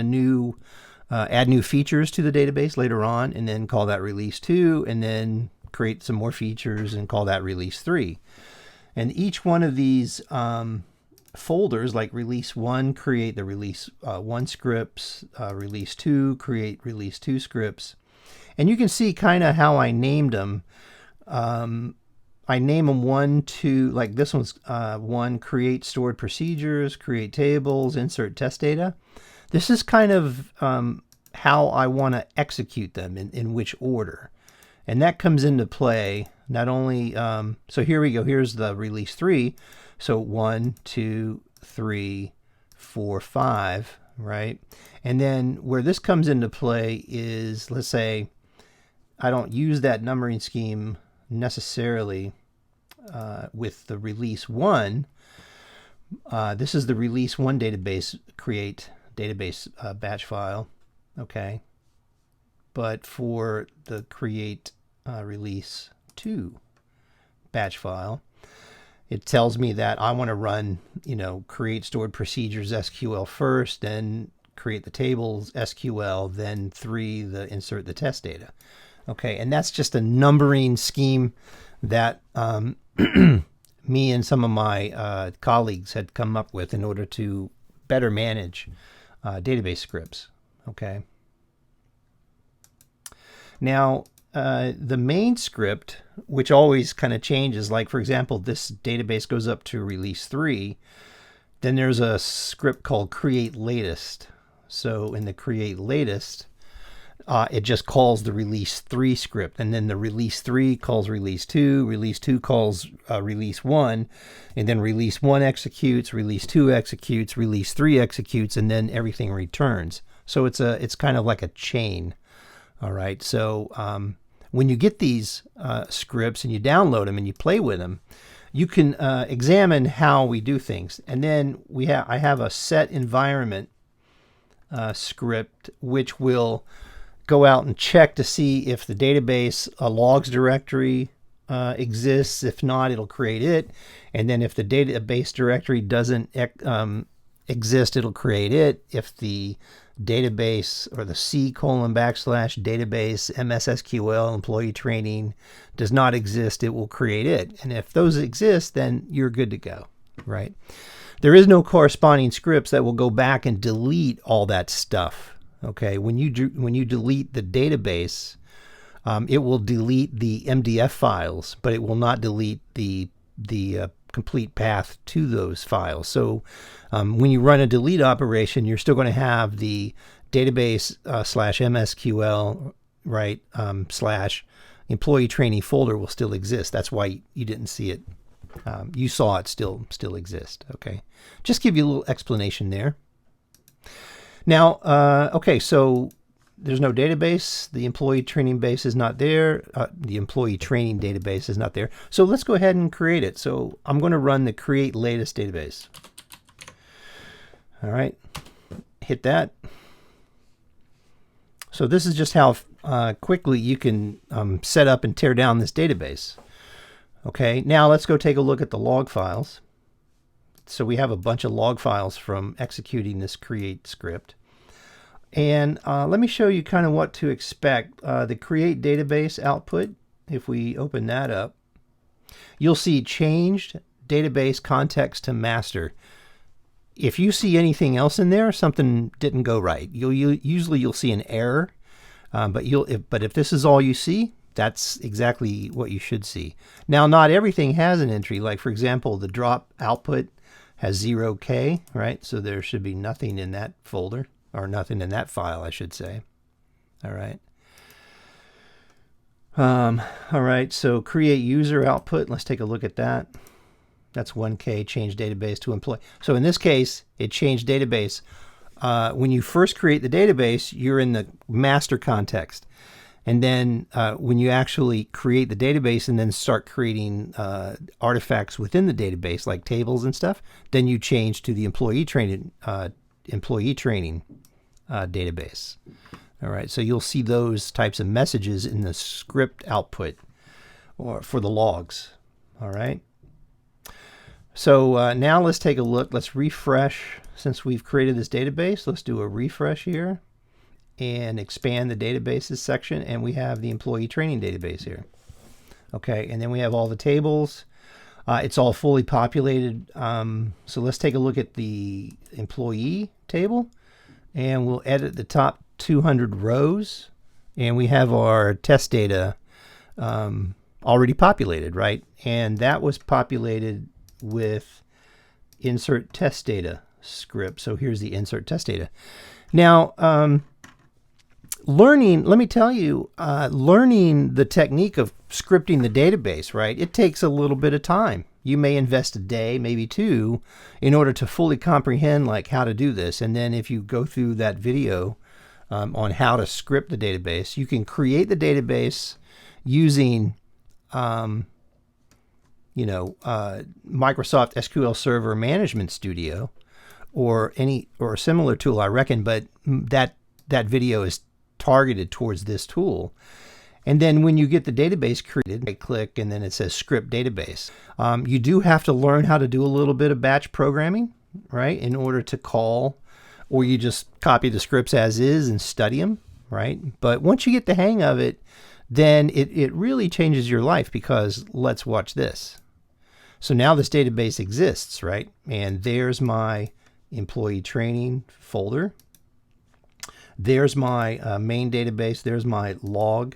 add new features to the database later on, and then call that release 2, and then create some more features and call that release 3. And each one of these folders, like release 1, create the release 1 scripts, release 2, create release 2 scripts. And you can see kind of how I named them. I name them 1, 2, like this one's 1, create stored procedures, create tables, insert test data. This is kind of how I want to execute them, in which order. And that comes into play not only, so here we go, here's the release 3. So 1, 2, 3, 4, 5, right? And then where this comes into play is, let's say, I don't use that numbering scheme necessarily with the release 1. This is the release 1 database, create database batch file, okay? But for the create release 2 batch file, it tells me that I want to run, create stored procedures SQL first, then create the tables SQL, then 3, insert the test data. Okay, and that's just a numbering scheme that me and some of my colleagues had come up with in order to better manage database scripts. Okay. Now, the main script, which always kind of changes, like for example, this database goes up to release 3, then there's a script called create latest. So in the create latest, it just calls the release 3 script, and then the release 3 calls release 2 calls release 1, and then release 1 executes, release 2 executes, release 3 executes, and then everything returns. So it's kind of like a chain. All right. So when you get these scripts and you download them and you play with them, you can examine how we do things. And then I have a set environment script which will go out and check to see if the database logs directory exists. If not, it'll create it. And then if the database directory doesn't exist, it'll create it. If the database or the C:\\database MSSQL employee training does not exist, it will create it. And if those exist, then you're good to go, right? There is no corresponding scripts that will go back and delete all that stuff. Okay, when you delete the database, it will delete the MDF files, but it will not delete the complete path to those files. So when you run a delete operation, you're still going to have the database /MSQL, right, / employee training folder will still exist. That's why you didn't see it. You saw it still exist. Okay, just give you a little explanation there. Now, okay, so there's no database. The employee training base is not there. The employee training database is not there. So let's go ahead and create it. So I'm going to run the create latest database. All right, hit that. So this is just how quickly you can set up and tear down this database. Okay, now let's go take a look at the log files. So we have a bunch of log files from executing this create script. And let me show you kind of what to expect. The create database output, if we open that up, you'll see changed database context to master. If you see anything else in there, something didn't go right. Usually you'll see an error, but if this is all you see, that's exactly what you should see. Now, not everything has an entry. Like, for example, the drop output has 0K, right? So there should be nothing in that folder, or nothing in that file, I should say. All right. All right, so create user output. Let's take a look at that. That's 1K, change database to employee. So in this case, it changed database. When you first create the database, you're in the master context. And then when you actually create the database and then start creating artifacts within the database, like tables and stuff, then you change to the employee training database. All right, so you'll see those types of messages in the script output or for the logs. All right. So now let's take a look. Let's refresh. Since we've created this database, let's do a refresh here and expand the databases section, and we have the employee training database here. Okay, and then we have all the tables. It's all fully populated. So let's take a look at the employee table, and we'll edit the top 200 rows, and we have our test data already populated, right? And that was populated with insert test data script. So here's the insert test data. Now, let me tell you, learning the technique of scripting the database, right? It takes a little bit of time. You may invest a day, maybe two, in order to fully comprehend like how to do this. And then if you go through that video on how to script the database, you can create the database using Microsoft SQL Server Management Studio or a similar tool, I reckon, but that video is targeted towards this tool. And then when you get the database created, right click and then it says script database. You do have to learn how to do a little bit of batch programming, right, in order to call, or you just copy the scripts as is and study them, right? But once you get the hang of it, then it really changes your life, because let's watch this. So now this database exists, right? And there's my employee training folder. There's my main database. There's my log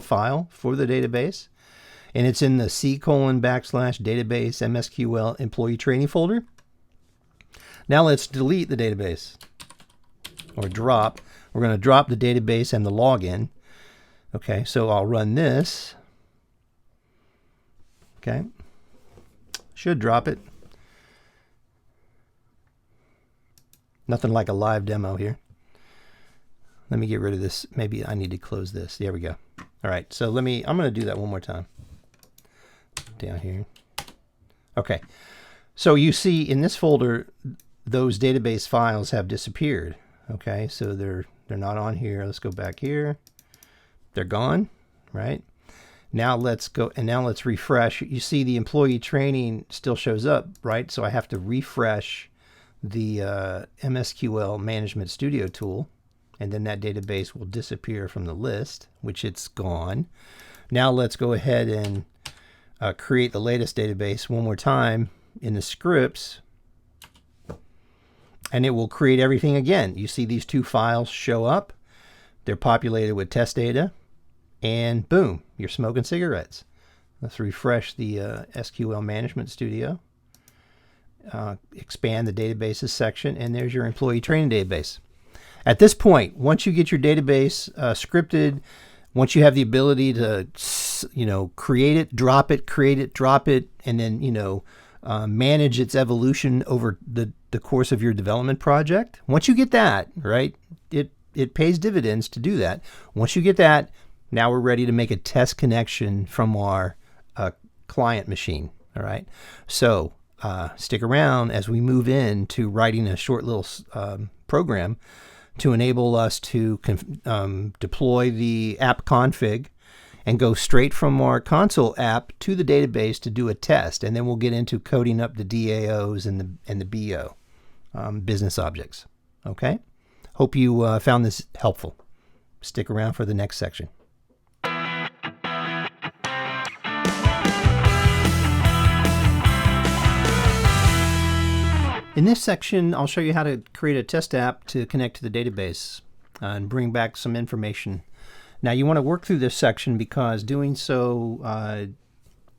file for the database. And it's in the C:\database MSQL employee training folder. Now let's delete the database, or drop. We're going to drop the database and the login. Okay, so I'll run this. Okay, should drop it. Nothing like a live demo here. Let me get rid of this. Maybe I need to close this. There we go. All right, so I'm going to do that one more time. Down here. Okay, so you see in this folder, those database files have disappeared. Okay, so they're not on here. Let's go back here. They're gone, right? Now let's go, and now let's refresh. You see the employee training still shows up, right? So I have to refresh the MSQL Management Studio tool, and then that database will disappear from the list, which it's gone. Now let's go ahead and create the latest database one more time in the scripts, and it will create everything again. You see these two files show up. They're populated with test data, and boom, you're smoking cigarettes. Let's refresh the SQL Management Studio. Expand the databases section, and there's your employee training database. At this point, once you get your database scripted, once you have the ability to, create it, drop it, create it, drop it, and then, manage its evolution over the course of your development project. Once you get that, right, it pays dividends to do that. Once you get that, now we're ready to make a test connection from our client machine. All right. So stick around as we move into writing a short little program to enable us to deploy the app config and go straight from our console app to the database to do a test. And then we'll get into coding up the DAOs and the BO, business objects. Okay? Hope you found this helpful. Stick around for the next section. In this section, I'll show you how to create a test app to connect to the database and bring back some information. Now, you want to work through this section because doing so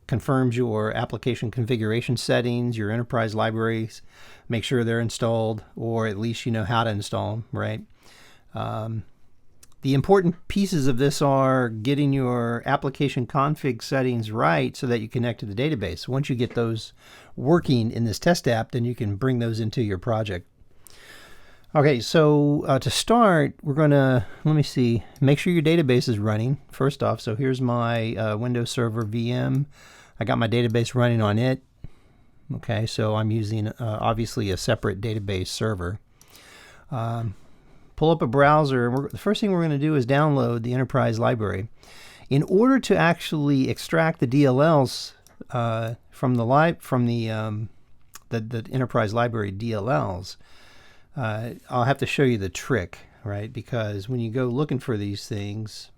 confirms your application configuration settings, your enterprise libraries, make sure they're installed, or at least you know how to install them, right? The important pieces of this are getting your application config settings right so that you connect to the database. Once you get those working in this test app, then you can bring those into your project. Okay, so to start, we're going to, let me see, make sure your database is running first off. So here's my Windows Server VM. I got my database running on it. Okay, so I'm using obviously a separate database server. Pull up a browser. The first thing we're going to do is download the enterprise library. In order to actually extract the DLLs from the enterprise library DLLs, I'll have to show you the trick, right? Because when you go looking for these things,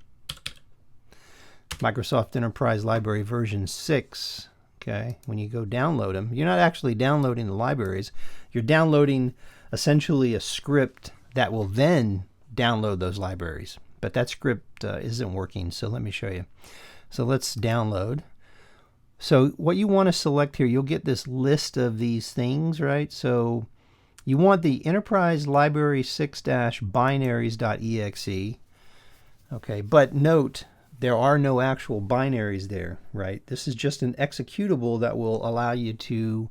Microsoft Enterprise Library version 6, okay, when you go download them, you're not actually downloading the libraries. You're downloading essentially a script that will then download those libraries. But that script isn't working, so let me show you. So let's download. So what you want to select here, you'll get this list of these things, right? So you want the Enterprise Library 6-binaries.exe. Okay, but note, there are no actual binaries there, right? This is just an executable that will allow you to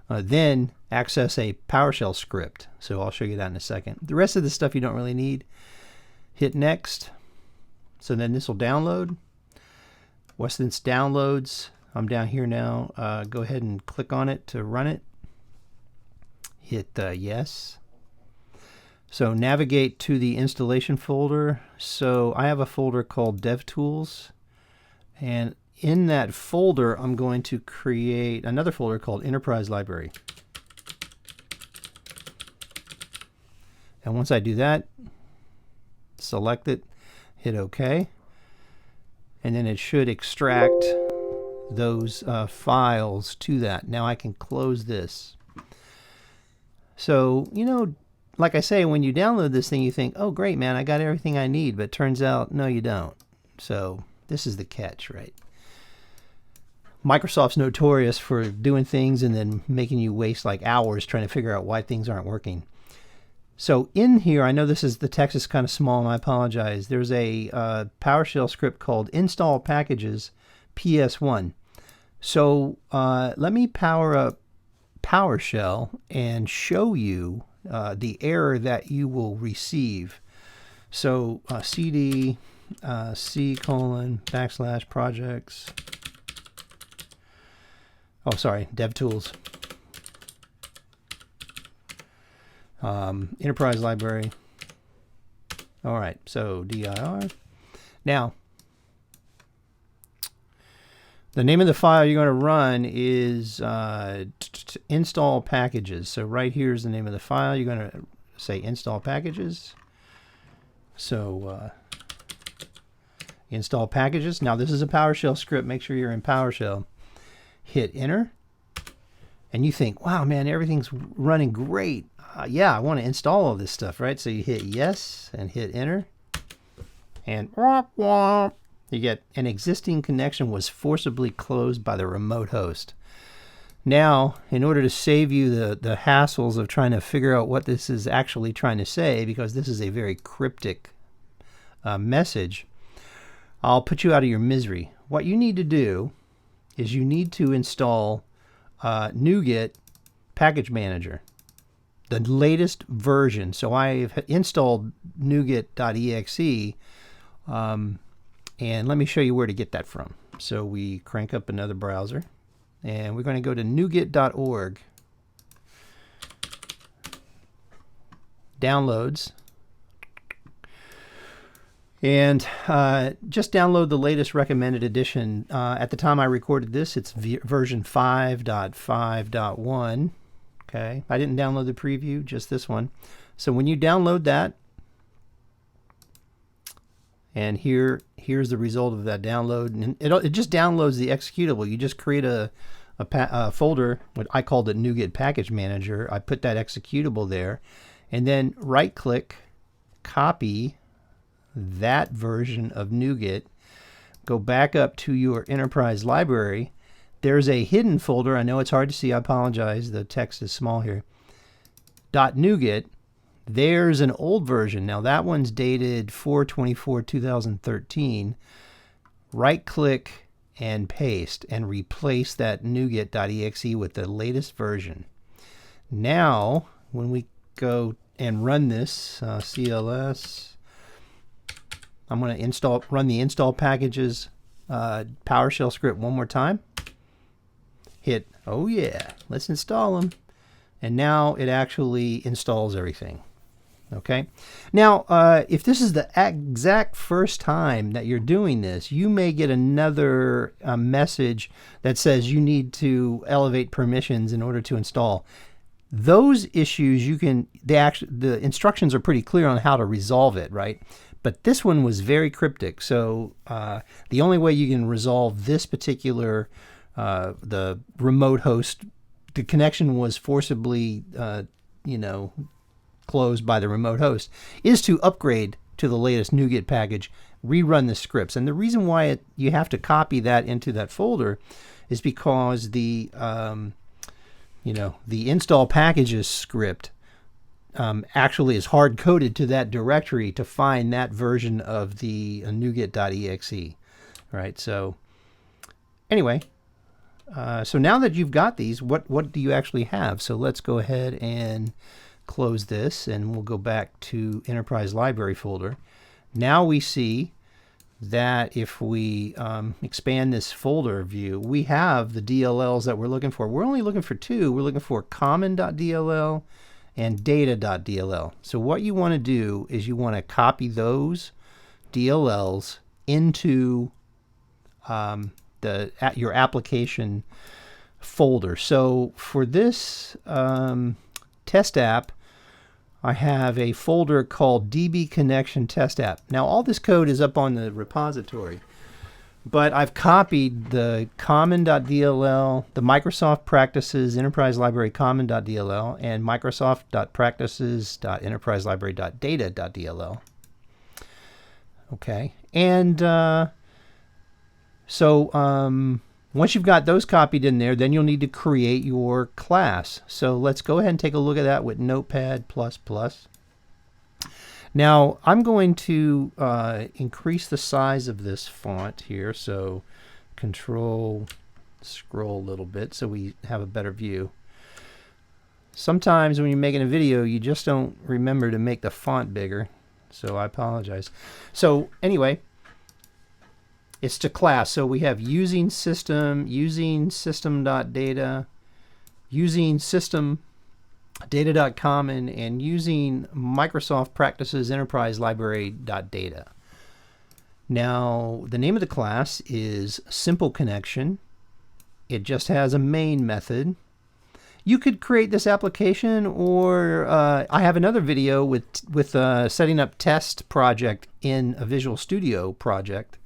then access a PowerShell script. So I'll show you that in a second. The rest of the stuff you don't really need. Hit next. So then this will download. Once this downloads, I'm down here now. Go ahead and click on it to run it. Hit yes. So navigate to the installation folder. So I have a folder called DevTools, and in that folder I'm going to create another folder called Enterprise Library. And once I do that, select it, hit OK, and then it should extract those files to that. Now I can close this. So, like I say, when you download this thing, you think, oh, great, man, I got everything I need. But it turns out, no, you don't. So this is the catch, right? Microsoft's notorious for doing things and then making you waste like hours trying to figure out why things aren't working. So in here, I know the text is kind of small, and I apologize. There's a PowerShell script called install packages PS1. So let me power up PowerShell and show you the error that you will receive. So cd c:\projects. Oh, sorry, DevTools. Enterprise library. All right, so dir. Now, the name of the file you're going to run is install packages. So right here is the name of the file. You're going to say install packages. So install packages. Now this is a PowerShell script. Make sure you're in PowerShell. Hit enter. And you think, wow, man, everything's running great. Yeah, I want to install all this stuff, right? So you hit yes and hit enter. And you get an existing connection was forcibly closed by the remote host. Now, in order to save you the hassles of trying to figure out what this is actually trying to say, because this is a very cryptic message, I'll put you out of your misery. What you need to do is you need to install NuGet Package Manager, the latest version. So I've installed NuGet.exe, and let me show you where to get that from. So we crank up another browser, and we're going to go to NuGet.org, downloads, and just download the latest recommended edition. At the time I recorded this, it's version 5.5.1. Okay, I didn't download the preview, just this one. So when you download that, and here's the result of that download, and it just downloads the executable. You just create a folder, what I called it NuGet Package Manager. I put that executable there, and then right-click, copy that version of NuGet, go back up to your enterprise library. There's a hidden folder. I know it's hard to see. I apologize. The text is small here. .NuGet. There's an old version. Now that one's dated 4/24/2013. Right-click and paste and replace that NuGet.exe with the latest version. Now, when we go and run this, CLS, I'm going to run the install packages PowerShell script one more time. Hit, oh yeah, let's install them. And now it actually installs everything. Okay. Now, if this is the exact first time that you're doing this, you may get another message that says you need to elevate permissions in order to install. Those issues the instructions are pretty clear on how to resolve it, right? But this one was very cryptic. So the only way you can resolve this particular, the remote host, the connection was forcibly, closed by the remote host, is to upgrade to the latest NuGet package, rerun the scripts. And the reason why you have to copy that into that folder is because the install packages script actually is hard-coded to that directory to find that version of the NuGet.exe. Right, so anyway, so now that you've got these, what do you actually have? So let's go ahead and close this, and we'll go back to Enterprise Library folder. Now we see that if we expand this folder view, we have the DLLs that we're looking for. We're only looking for two. We're looking for common.dll and data.dll. So what you want to do is you want to copy those DLLs into your application folder. So for this test app, I have a folder called DB Connection Test App. Now all this code is up on the repository, but I've copied the common.dll, the Microsoft Practices Enterprise Library common.dll, and Microsoft.practices.enterpriselibrary.data.dll. Okay, and once you've got those copied in there, then you'll need to create your class. So let's go ahead and take a look at that with Notepad++. Now I'm going to increase the size of this font here, so control scroll a little bit so we have a better view. Sometimes when you're making a video, you just don't remember to make the font bigger, so I apologize. So anyway, it's to class. So we have using system, using system.data, using system data.common, and using Microsoft Practices Enterprise Library.data. Now, the name of the class is Simple Connection. It just has a main method. You could create this application, or I have another video with setting up test project in a Visual Studio project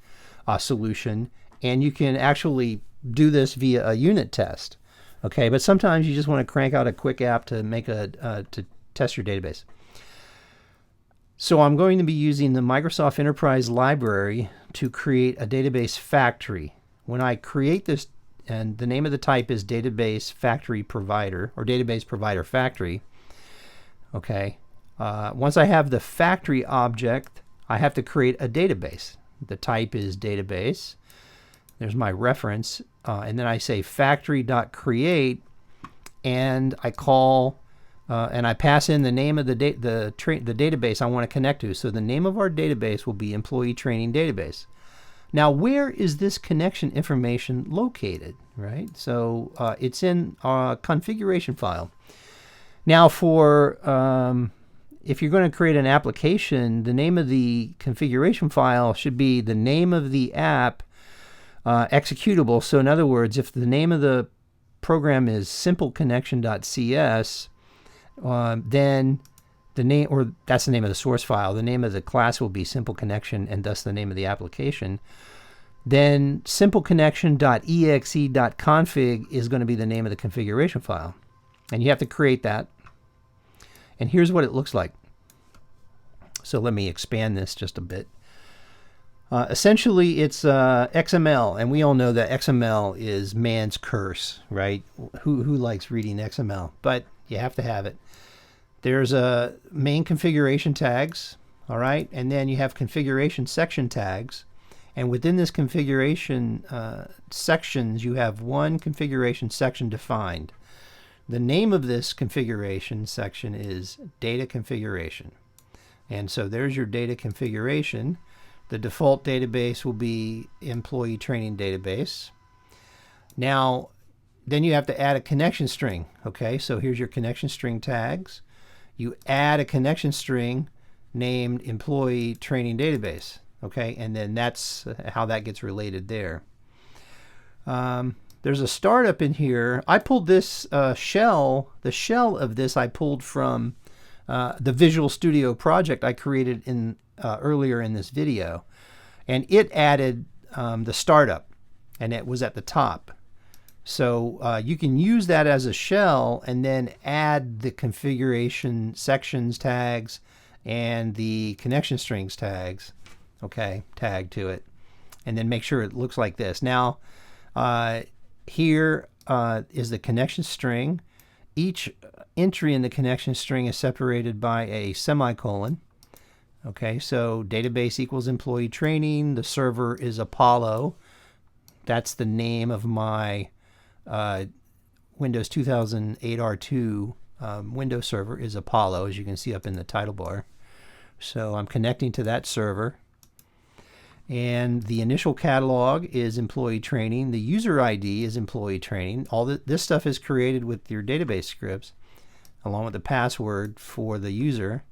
solution, and you can actually do this via a unit test. Okay, but sometimes you just want to crank out a quick app to make to test your database. So I'm going to be using the Microsoft Enterprise Library to create a database factory. When I create this, and the name of the type is Database Factory Provider, or Database Provider Factory. Okay, once I have the factory object, I have to create a database. The type is database. There's my reference, and then I say factory.create, and I call, and I pass in the name of the database I want to connect to. So the name of our database will be Employee Training Database. Now, where is this connection information located, right? So it's in a configuration file. Now, for if you're going to create an application, the name of the configuration file should be the name of the app executable. So in other words, if the name of the program is simpleconnection.cs, then the name, or that's the name of the source file, the name of the class will be Simple Connection, and thus the name of the application. Then simpleconnection.exe.config is going to be the name of the configuration file, and you have to create that. And here's what it looks like. So let me expand this just a bit. Essentially, it's XML, and we all know that XML is man's curse, right? Who likes reading XML? But you have to have it. There's a main configuration tags, all right? And then you have configuration section tags. And within this configuration sections, you have one configuration section defined. The name of this configuration section is Data Configuration. And so there's your data configuration. The default database will be Employee Training Database. Now, then you have to add a connection string. Okay, so here's your connection string tags. You add a connection string named Employee Training Database. Okay, and then that's how that gets related there. There's a startup in here. I pulled this shell. The shell of this I pulled from the Visual Studio project I created in earlier in this video, and it added the startup, and it was at the top. So you can use that as a shell and then add the configuration sections tags and the connection strings tags, okay, tag to it, and then make sure it looks like this. Now here is the connection string. Each entry in the connection string is separated by a semicolon. Okay, so database equals employee training. The server is Apollo. That's the name of my Windows 2008 R2 Windows server is Apollo, as you can see up in the title bar. So I'm connecting to that server. And the initial catalog is employee training. The user ID is employee training. All this stuff is created with your database scripts, along with the password for the user.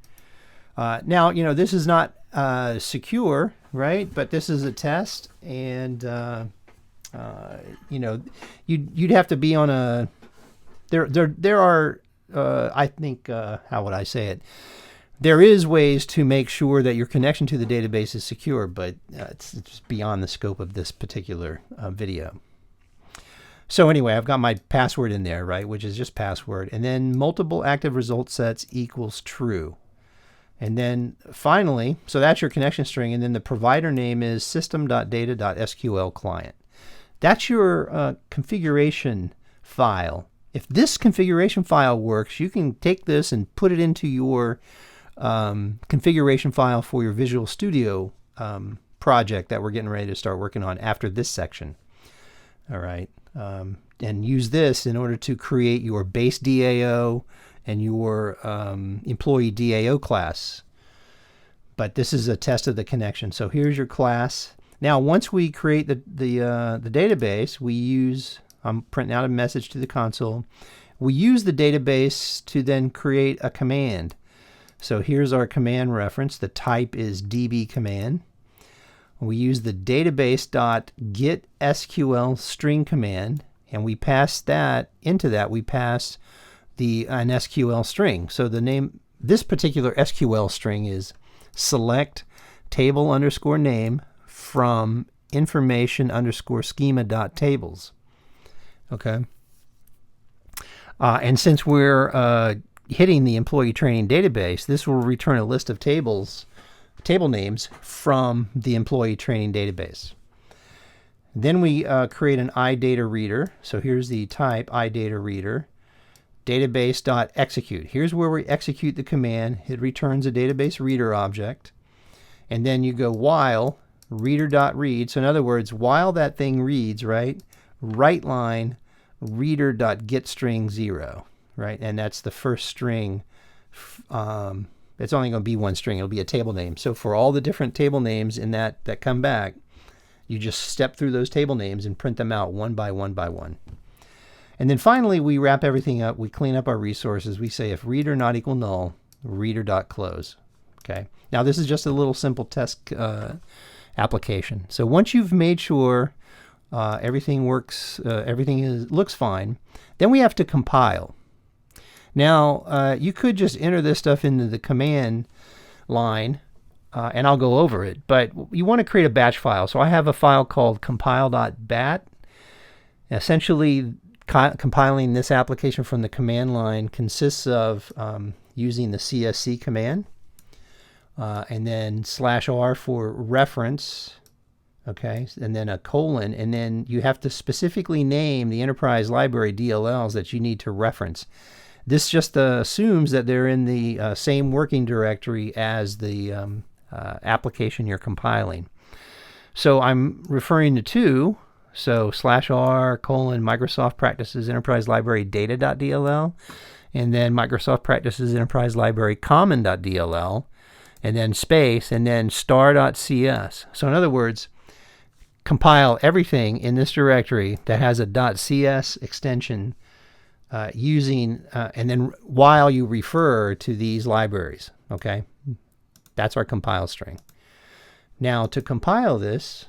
Now, you know, this is not secure, right? But this is a test, and you know, you'd have to be on a. There are I think how would I say it? There is ways to make sure that your connection to the database is secure, but it's beyond the scope of this particular video. So anyway, I've got my password in there, right, which is just password, and then multiple active result sets equals true. And then finally, so that's your connection string, and then the provider name is system.data.sql client. That's your configuration file. If this configuration file works, you can take this and put it into your configuration file for your Visual Studio project that we're getting ready to start working on after this section. All right. And use this in order to create your base DAO and your employee DAO class. But this is a test of the connection. So here's your class. Now, once we create the database, we use, I'm printing out a message to the console. We use the database to then create a command. So here's our command reference. The type is db command. We use the database.getSQL string command, and we pass that into that. We pass an SQL string. So the name, this particular SQL string is select table underscore name from information underscore schema dot tables. Okay. And since we're hitting the employee training database, this will return a list of table names from the employee training database. Then we create an iData reader. So here's the type iData reader. Database.execute. Here's where we execute the command. It returns a database reader object. And then you go while reader.read. So in other words, while that thing reads, right line reader.getString 0, right? And that's the first string. It's only going to be one string. It'll be a table name. So for all the different table names in that come back, you just step through those table names and print them out one by one by one. And then finally, we wrap everything up. We clean up our resources. We say if reader not equal null, reader.close. Okay. Now this is just a little simple test application. So once you've made sure everything works, looks fine, then we have to compile. Now you could just enter this stuff into the command line, and I'll go over it. But you want to create a batch file. So I have a file called compile.bat. Essentially, compiling this application from the command line consists of using the CSC command, and then /r for reference, okay, and then a colon, and then you have to specifically name the enterprise library DLLs that you need to reference. This just assumes that they're in the same working directory as the application you're compiling. So I'm referring to two. So /r colon Microsoft Practices Enterprise Library Data.dll, and then Microsoft Practices Enterprise Library Common.dll, and then space, and then star.cs. So in other words, compile everything in this directory that has a .cs extension using, and then while you refer to these libraries. Okay, that's our compile string. Now to compile this,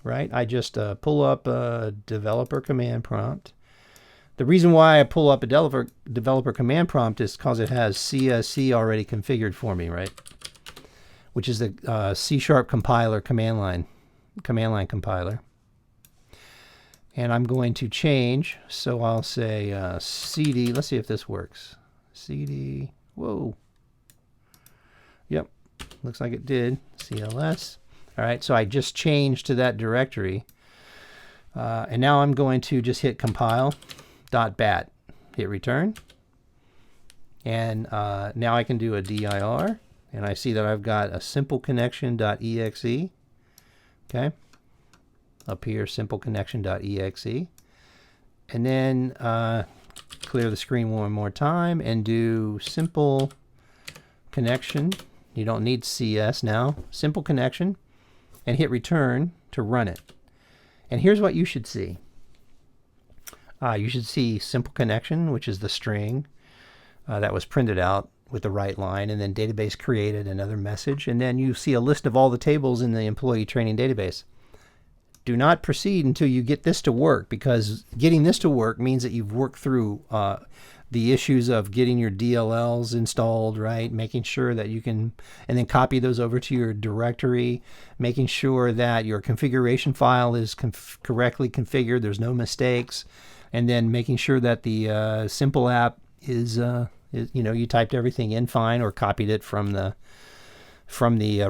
right, I just pull up a developer command prompt. The reason why I pull up a developer command prompt is because it has CSC already configured for me, right? Which is the C# compiler command line compiler. And I'm going to change, so I'll say cd, let's see if this works. Cd, whoa. Yep, looks like it did. CLS. All right, so I just changed to that directory. And now I'm going to just hit compile.bat, hit return. And now I can do a dir, and I see that I've got a simple connection.exe. Okay, up here, simple connection.exe. And then clear the screen one more time and do simple connection. You don't need CS now. Simple connection. And hit return to run it. And here's what you should see. You should see simple connection, which is the string that was printed out with the right line, and then database created, another message, and then you see a list of all the tables in the employee training database. Do not proceed until you get this to work, because getting this to work means that you've worked through the issues of getting your DLLs installed, right? Making sure that you can, and then copy those over to your directory, making sure that your configuration file is correctly configured, there's no mistakes, and then making sure that the simple app is, you know, you typed everything in fine or copied it from the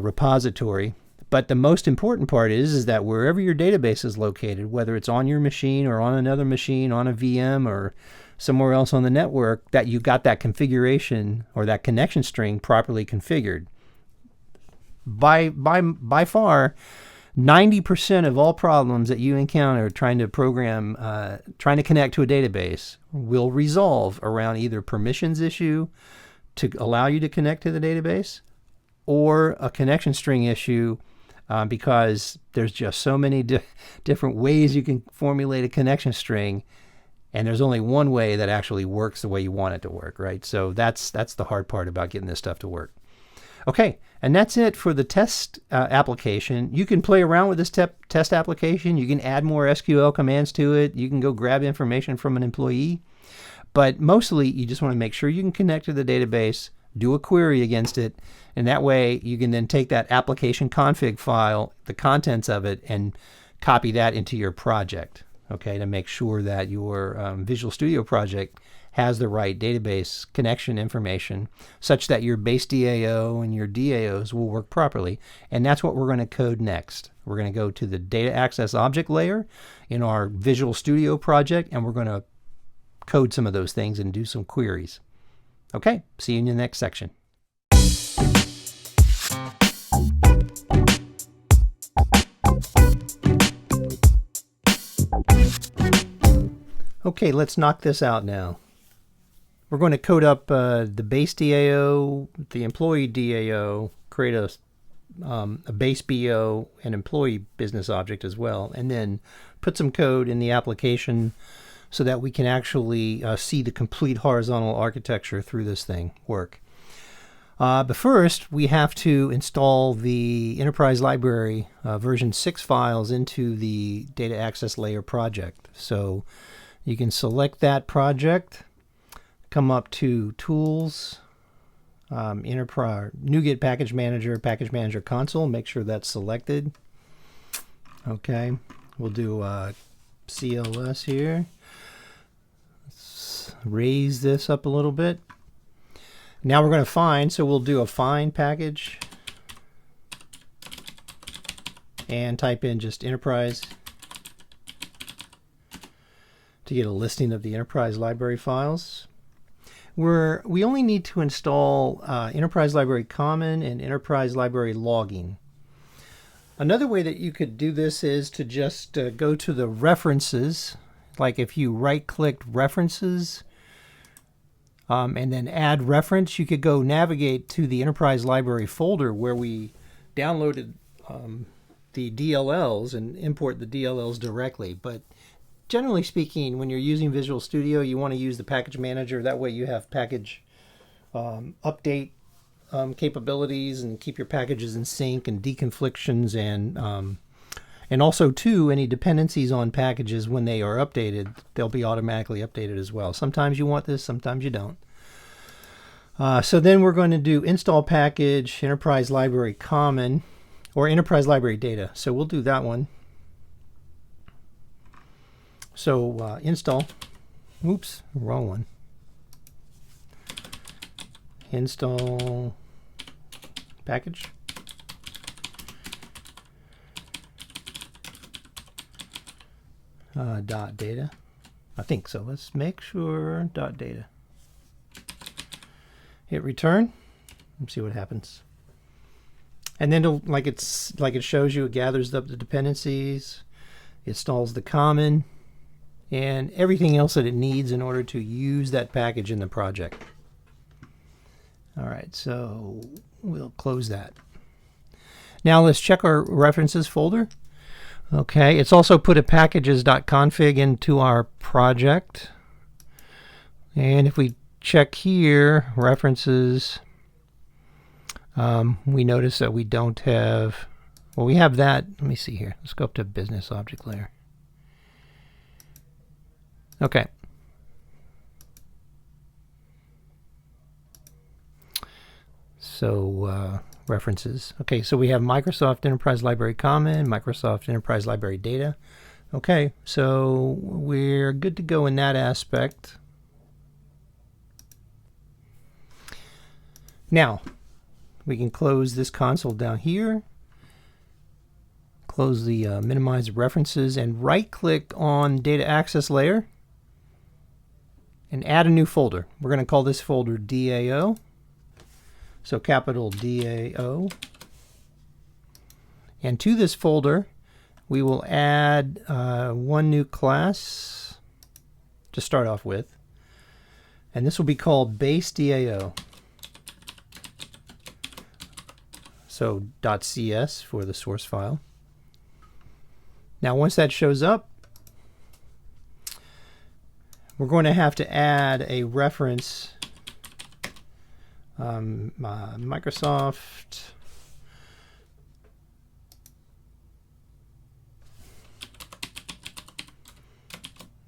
repository. But the most important part is that wherever your database is located, whether it's on your machine or on another machine, on a VM or somewhere else on the network that you got that configuration or that connection string properly configured. By far, 90% of all problems that you encounter trying to program, trying to connect to a database will resolve around either permissions issue to allow you to connect to the database or a connection string issue because there's just so many different ways you can formulate a connection string, and there's only one way that actually works the way you want it to work, right? So that's the hard part about getting this stuff to work. Okay, and that's it for the test application. You can play around with this test application. You can add more SQL commands to it. You can go grab information from an employee. But mostly, you just want to make sure you can connect to the database, do a query against it, and that way you can then take that application config file, the contents of it, and copy that into your project, okay, to make sure that your Visual Studio project has the right database connection information such that your base DAO and your DAOs will work properly. And that's what we're going to code next. We're going to go to the data access object layer in our Visual Studio project, and we're going to code some of those things and do some queries. Okay, see you in the next section. Okay, let's knock this out now. We're going to code up the base DAO, the employee DAO, create a base BO, and employee business object as well, and then put some code in the application so that we can actually see the complete horizontal architecture through this thing work. But first, we have to install the Enterprise Library version 6 files into the Data Access Layer project. So you can select that project, come up to Tools, Enterprise, NuGet Package Manager Console, make sure that's selected. Okay, we'll do CLS here. Let's raise this up a little bit. Now we're going to find, so we'll do a find package and type in just Enterprise to get a listing of the Enterprise Library files. We only need to install Enterprise Library Common and Enterprise Library Logging. Another way that you could do this is to just go to the references, like if you right-clicked references and then add reference, you could go navigate to the Enterprise Library folder where we downloaded the DLLs and import the DLLs directly. But generally speaking, when you're using Visual Studio, you want to use the package manager. That way you have package update capabilities and keep your packages in sync and deconflictions and also too, any dependencies on packages when they are updated, they'll be automatically updated as well. Sometimes you want this, sometimes you don't. So then we're going to do install package Enterprise Library Common or Enterprise Library Data. So we'll do that one. So install, oops, wrong one. Install package. Dot data. I think so. Let's make sure dot data. Hit return. Let's see what happens. And then like it shows you, it gathers up the dependencies, installs the common, and everything else that it needs in order to use that package in the project. All right, so we'll close that. Now let's check our references folder. Okay, it's also put a packages.config into our project. And if we check here, references, we notice that we don't have, well, we have that. Let me see here. Let's go up to business object layer. Okay. So references. Okay, so we have Microsoft Enterprise Library Common, Microsoft Enterprise Library Data. Okay, so we're good to go in that aspect. Now, we can close this console down here, close the minimize references, and right-click on Data Access Layer. and add a new folder. We're going to call this folder DAO. So capital DAO. And to this folder, we will add one new class to start off with. And this will be called base DAO. So .cs for the source file. Now once that shows up, we're going to have to add a reference Microsoft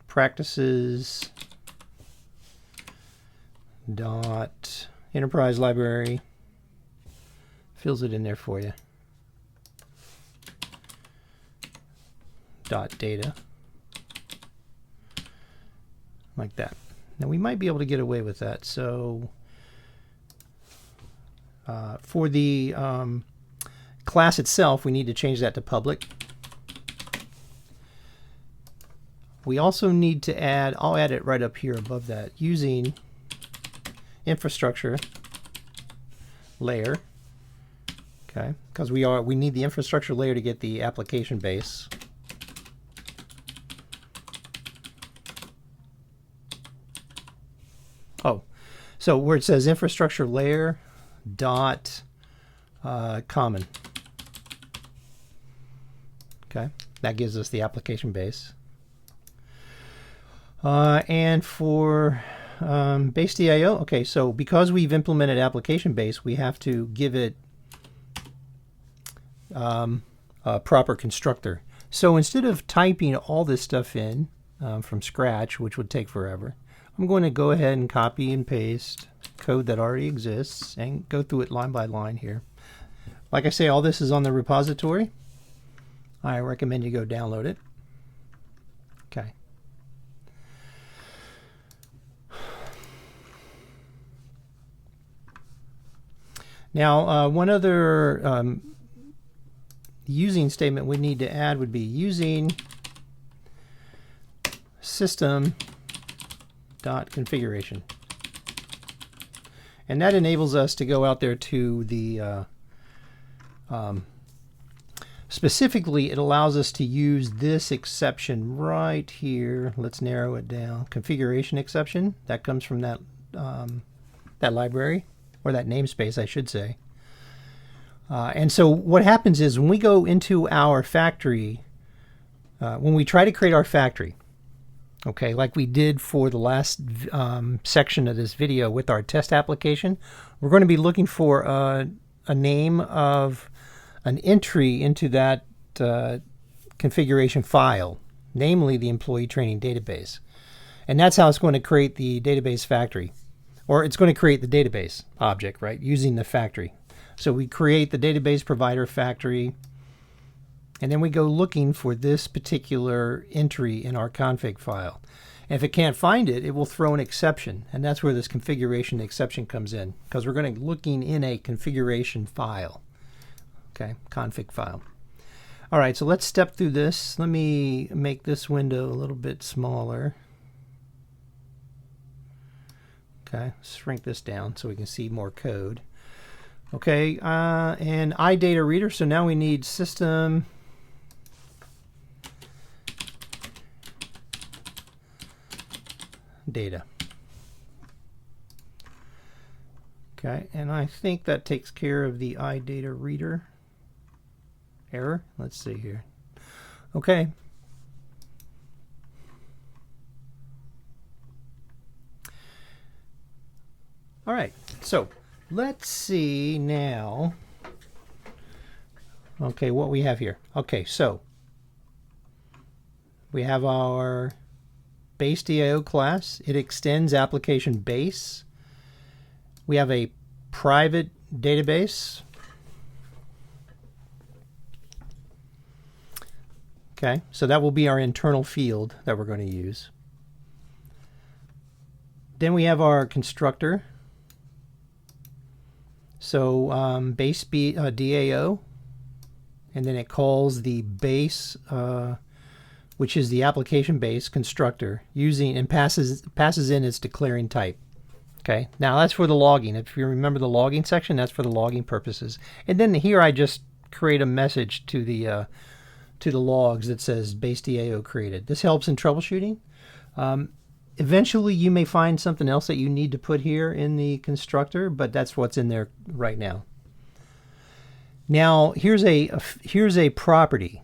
practices dot enterprise library, fills it in there for you, dot data, like that. Now we might be able to get away with that. So for the class itself, we need to change that to public. We also need to add, I'll add it right up here above that, using infrastructure layer. Okay, because we need the infrastructure layer to get the application base. Oh, so where it says infrastructure layer dot common. Okay, that gives us the application base. And for base DAO, okay, so because we've implemented application base, we have to give it a proper constructor. So instead of typing all this stuff in from scratch, which would take forever, I'm going to go ahead and copy and paste code that already exists and go through it line by line here. Like I say, all this is on the repository. I recommend you go download it. Okay. Now, one other using statement we need to add would be using system.configuration. And that enables us to go out there to the, specifically, it allows us to use this exception right here. Let's narrow it down. Configuration exception, that comes from that, that library, or that namespace, I should say. And so what happens is when we go into our factory, when we try to create our factory, okay, like we did for the last section of this video with our test application, we're going to be looking for a name of an entry into that configuration file, namely the employee training database. And that's how it's going to create the database factory. Or it's going to create the database object, right, using the factory. So we create the database provider factory, and then we go looking for this particular entry in our config file. And if it can't find it, it will throw an exception, and that's where this configuration exception comes in, because we're going to be looking in a configuration file, okay, config file. All right, so let's step through this. Let me make this window a little bit smaller. Okay, shrink this down so we can see more code. Okay, and iData reader. So now we need system data. Okay, and I think that takes care of the iData reader error. Let's see here. Okay. All right, so let's see now, okay, what we have here. Okay, so we have our base DAO class. It extends application base. We have a private database. Okay, so that will be our internal field that we're going to use. Then we have our constructor. So base DAO, and then it calls the base which is the application-based constructor using and passes in its declaring type. Okay, now that's for the logging. If you remember the logging section, that's for the logging purposes. And then here I just create a message to the logs that says base DAO created. This helps in troubleshooting. Eventually you may find something else that you need to put here in the constructor, but that's what's in there right now. Now here's a property.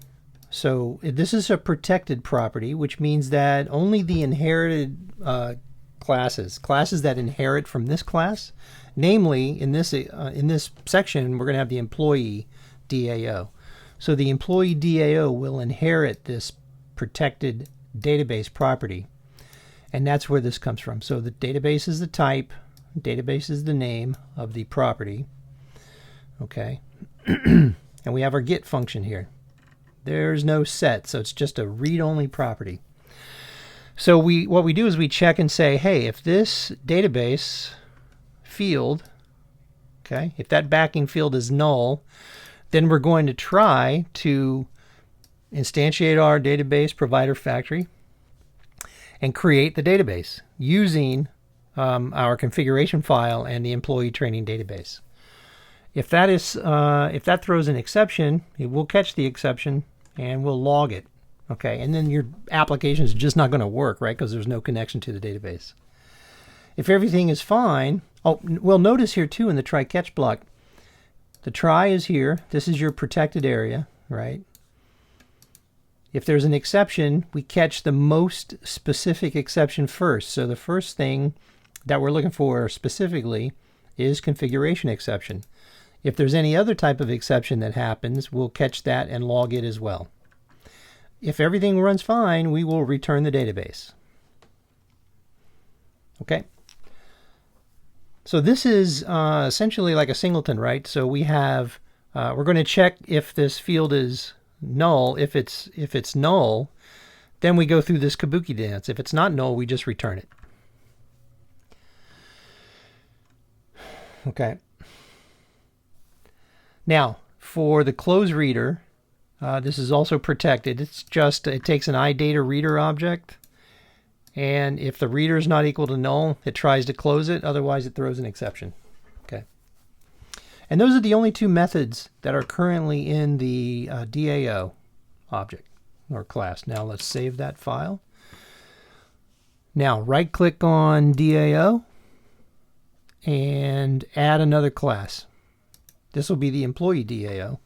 So this is a protected property, which means that only the inherited classes that inherit from this class, namely in this section, we're going to have the employee DAO. So the employee DAO will inherit this protected database property, and that's where this comes from. So the database is the type, database is the name of the property. Okay, and we have our get function here. There's no set, so it's just a read-only property. So what we do is we check and say, hey, if this database field, okay, if that backing field is null, then we're going to try to instantiate our database provider factory and create the database using our configuration file and the employee training database. If that throws an exception, it will catch the exception and we'll log it. Okay, and then your application is just not going to work, right? Because there's no connection to the database. If everything is fine, oh, well, notice here too in the try catch block, the try is here. This is your protected area, right? If there's an exception, we catch the most specific exception first. So the first thing that we're looking for specifically is configuration exception. If there's any other type of exception that happens, we'll catch that and log it as well. If everything runs fine, we will return the database. Okay. So this is essentially like a singleton, right? So we have, we're going to check if this field is null. If it's null, then we go through this kabuki dance. If it's not null, we just return it. Okay. Now, for the close reader, this is also protected. It's just, it takes an iData reader object, and if the reader is not equal to null, it tries to close it. Otherwise, it throws an exception. Okay. And those are the only two methods that are currently in the DAO object or class. Now let's save that file. Now right-click on DAO and add another class. This will be the employee DAO.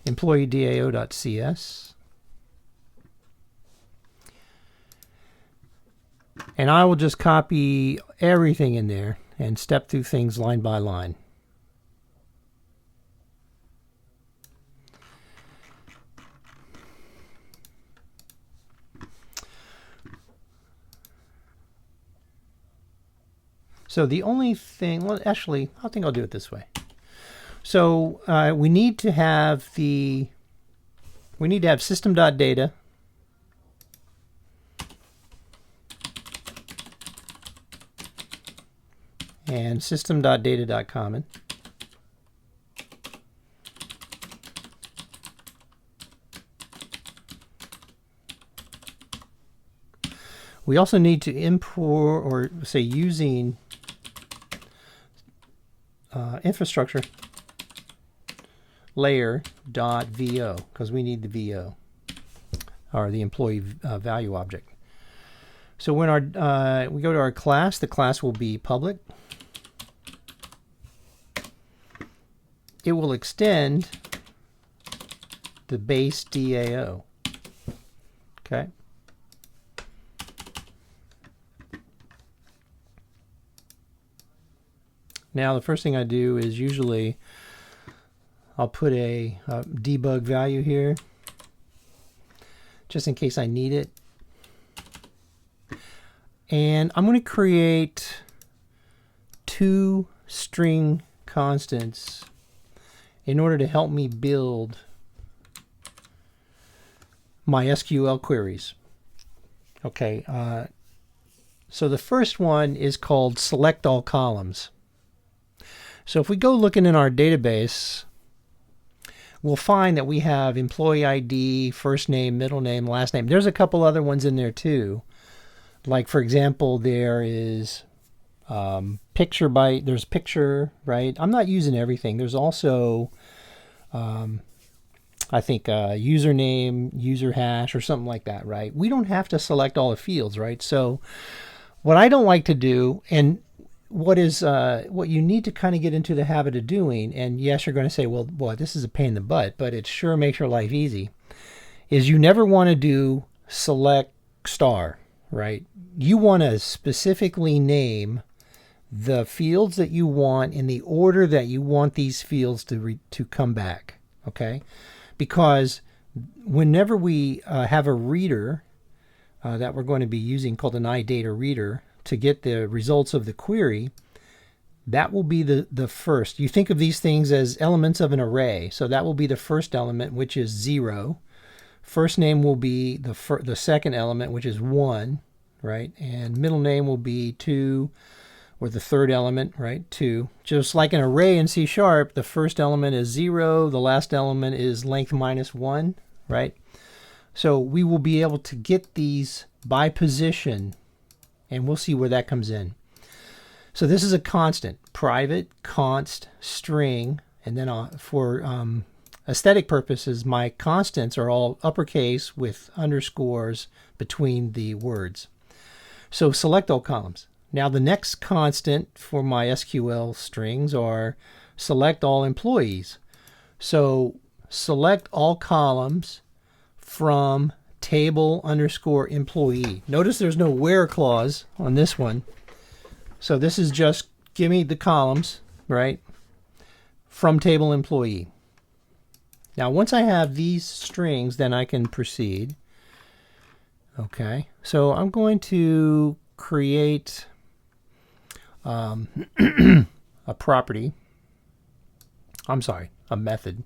Employee DAO.cs. And I will just copy everything in there and step through things line by line. So the only thing, well, actually, I think I'll do it this way. So we need to have system.data and system.data.common. We also need to import, or say using infrastructure layer.vo, because we need the VO, or the employee value object. So when we go to our class, the class will be public. It will extend the base DAO. Okay. Now the first thing I do is usually I'll put a debug value here just in case I need it. And I'm going to create two string constants in order to help me build my SQL queries. Okay, so the first one is called select all columns. So if we go looking in our database, we'll find that we have employee ID, first name, middle name, last name. There's a couple other ones in there too. Like, for example, there is picture by, there's picture, right? I'm not using everything. There's also, I think, username, user hash, or something like that, right? We don't have to select all the fields, right? So what I don't like to do, and what you need to kind of get into the habit of doing, and yes, you're going to say, well, boy, this is a pain in the butt, but it sure makes your life easy, is you never want to do select star, right? You want to specifically name the fields that you want in the order that you want these fields to come back, okay? Because whenever we have a reader that we're going to be using called an iData reader to get the results of the query, that will be the first. You think of these things as elements of an array. So that will be the first element, which is 0. First name will be the second element, which is 1, right? And middle name will be 2, or the third element, right? 2. Just like an array in C#, the first element is 0, the last element is length minus 1, right? So we will be able to get these by position, and we'll see where that comes in. So this is a constant, private, const, string, and then for aesthetic purposes, my constants are all uppercase with underscores between the words. So select all columns. Now the next constant for my SQL strings are select all employees. So select all columns from table underscore employee. Notice there's no where clause on this one. So this is just give me the columns, right, from table employee. Now once I have these strings, then I can proceed. Okay, so I'm going to create a property. I'm sorry, a method.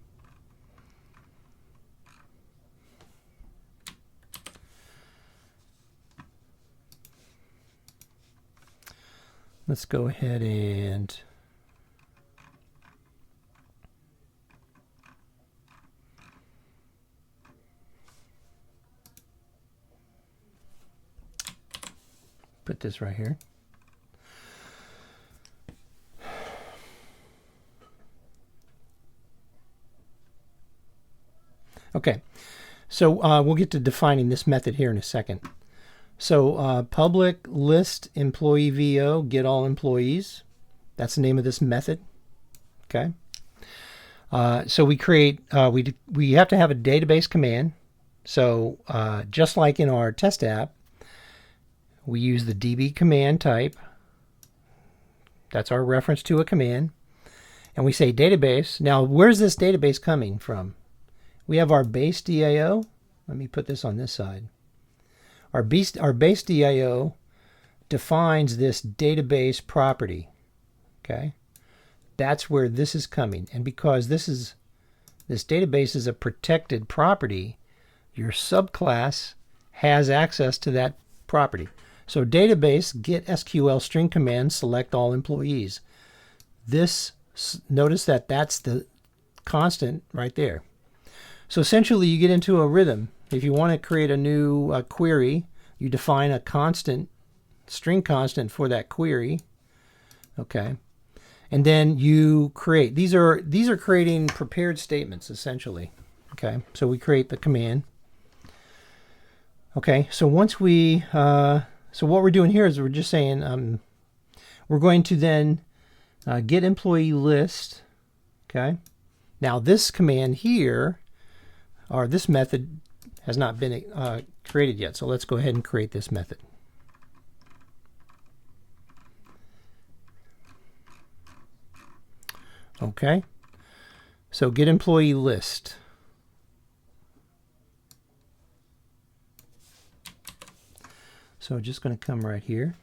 Let's go ahead and put this right here. Okay, so we'll get to defining this method here in a second. So public list employee VO, get all employees. That's the name of this method. Okay. So we create, we have to have a database command. So just like in our test app, we use the DB command type. That's our reference to a command. And we say database. Now, where's this database coming from? We have our base DAO. Let me put this on this side. Our base DAO defines this database property. Okay, that's where this is coming, and because this database is a protected property, your subclass has access to that property. So database get SQL string command select all employees. This, notice that that's the constant right there. So essentially, you get into a rhythm. If you want to create a new query, you define a constant, string constant for that query. Okay, and then you create. These are creating prepared statements essentially. Okay, so we create the command. Okay, so once we so what we're doing here is we're just saying we're going to then get employee list. Okay, now this command here, or this method, has not been created yet. So let's go ahead and create this method. Okay. So get employee list. So just going to come right here.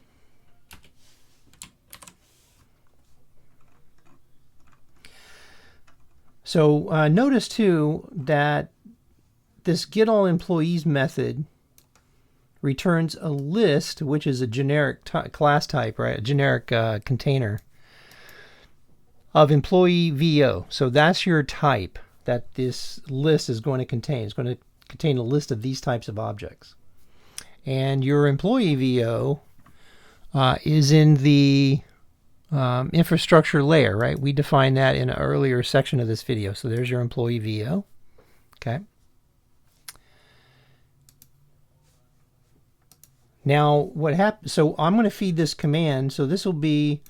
So notice too that this get all employees method returns a list, which is a generic class type, right? A generic container. of employee VO. So that's your type that this list is going to contain. It's going to contain a list of these types of objects. And your employee VO is in the infrastructure layer, right? We defined that in an earlier section of this video. So there's your employee VO. Okay. Now what happens? So I'm going to feed this command. So this will be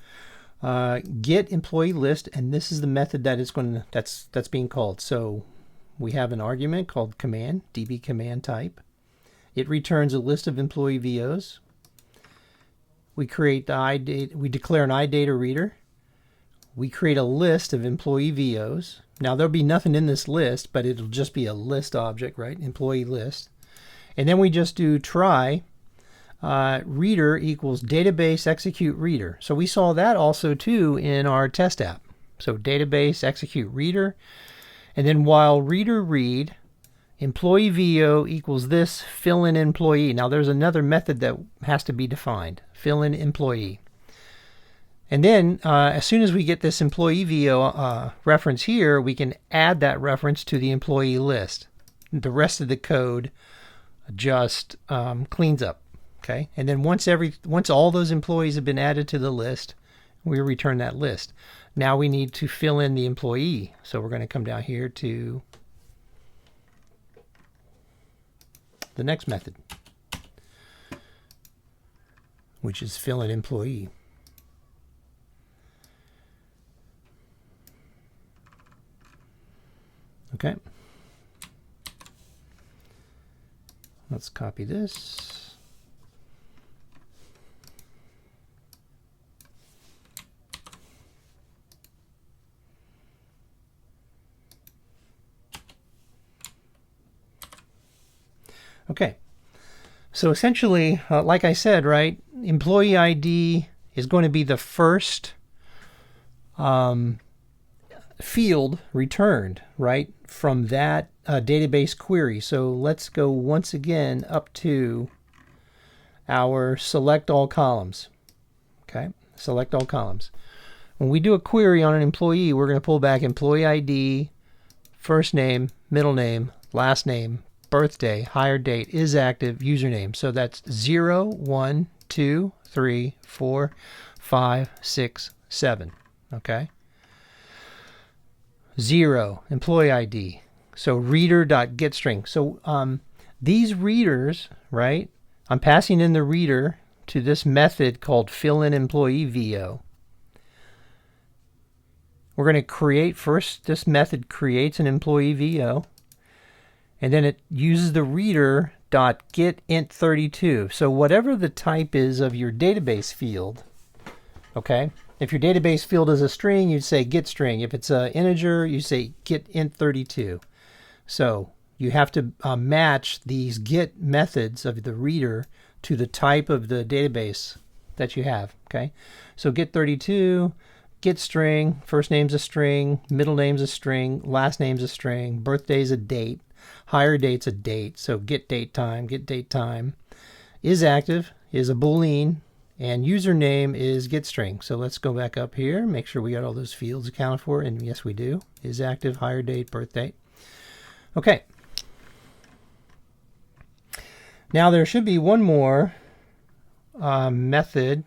get employee list, and this is the method that it's going to that's being called. So we have an argument called command, db command type. It returns a list of employee VOs. We create the iData, we declare an iData reader. We create a list of employee VOs. Now there'll be nothing in this list, but it'll just be a list object, right? Employee list. And then we just do try reader equals database execute reader. So we saw that also too in our test app. So database execute reader. And then while reader read, employee VO equals this fill in employee. Now there's another method that has to be defined, fill in employee. And then as soon as we get this employee VO reference here, we can add that reference to the employee list. The rest of the code just cleans up. Okay, and then once all those employees have been added to the list, we return that list. Now we need to fill in the employee. So we're going to come down here to the next method, which is fill in employee. Okay. Let's copy this. Okay, so essentially, like I said, right, employee ID is going to be the first field returned, right, from that database query. So let's go once again up to our select all columns. Okay, select all columns. When we do a query on an employee, we're going to pull back employee ID, first name, middle name, last name, birthday, hire date, is active, username. So that's 0, 1, 2, 3, 4, 5, 6, 7. Okay. 0, employee ID. So reader.getString. So these readers, right, I'm passing in the reader to this method called fill in employee VO. We're going to create first, this method creates an employee VO. And then it uses the reader dot get int32. So whatever the type is of your database field, okay, if your database field is a string, you'd say get string. If it's an integer, you say get int32. So you have to match these get methods of the reader to the type of the database that you have. Okay, so get32, get string, first name's a string, middle name's a string, last name's a string, birthday's a date. Hire date's a date, so get date time, is active is a boolean, and username is get string. So let's go back up here, make sure we got all those fields accounted for, and yes we do. Is active, hire date, birth date. Okay. Now there should be one more method,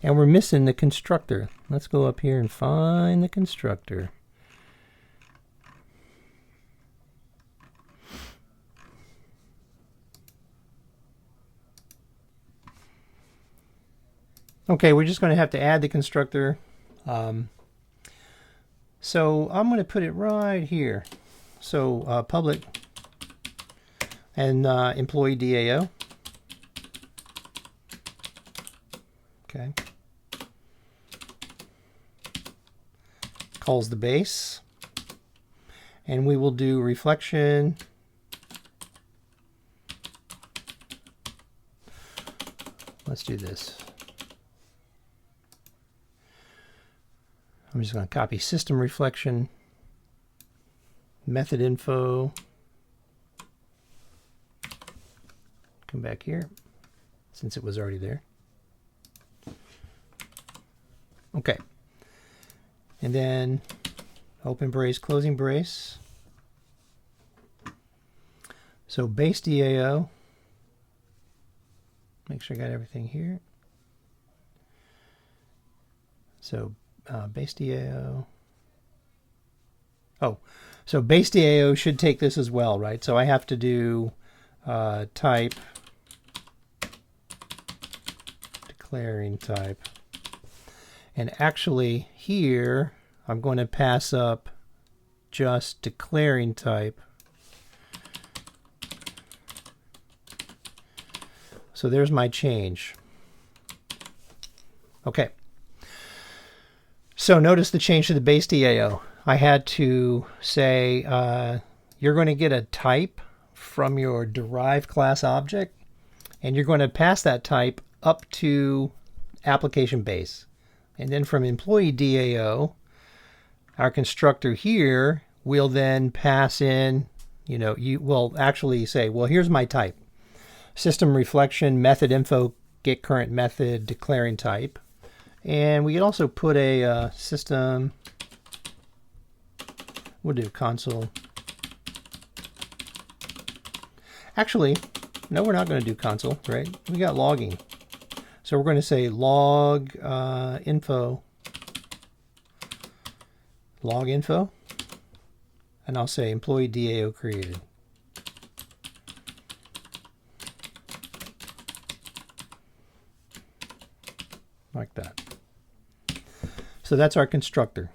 and we're missing the constructor. Let's go up here and find the constructor. Okay, we're just going to have to add the constructor. So I'm going to put it right here. So public and employee DAO. Okay. Calls the base. And we will do reflection. Let's do this. I'm just going to copy system reflection, method info, come back here since it was already there. Okay. and then open brace, closing brace. So base DAO, make sure I got everything here. So base DAO. Oh, so base DAO should take this as well, right? So I have to do type, declaring type. And actually here, I'm going to pass up just declaring type. So there's my change. Okay. So notice the change to the base DAO. I had to say you're going to get a type from your derived class object, and you're going to pass that type up to application base. And then from employee DAO, our constructor here will then pass in, you will actually say, well, here's my type. System reflection, method info, get current method, declaring type. And we can also put a system, we'll do console. Actually, no, we're not going to do console, right? We got logging. So we're going to say log info, and I'll say employee DAO created. Like that. So that's our constructor.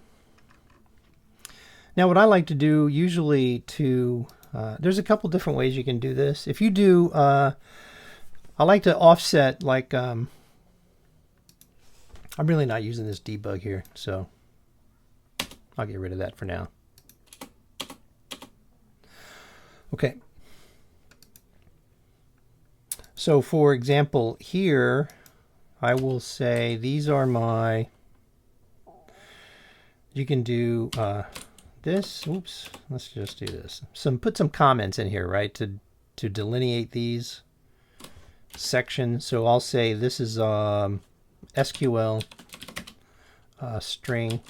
Now what I like to do usually to, there's a couple different ways you can do this. If you do, I like to offset, like, I'm really not using this debug here, so I'll get rid of that for now. Okay. So for example, here, I will say these are my, you can do this, oops, let's just do this. Put some comments in here, right, to delineate these sections. So I'll say this is SQL string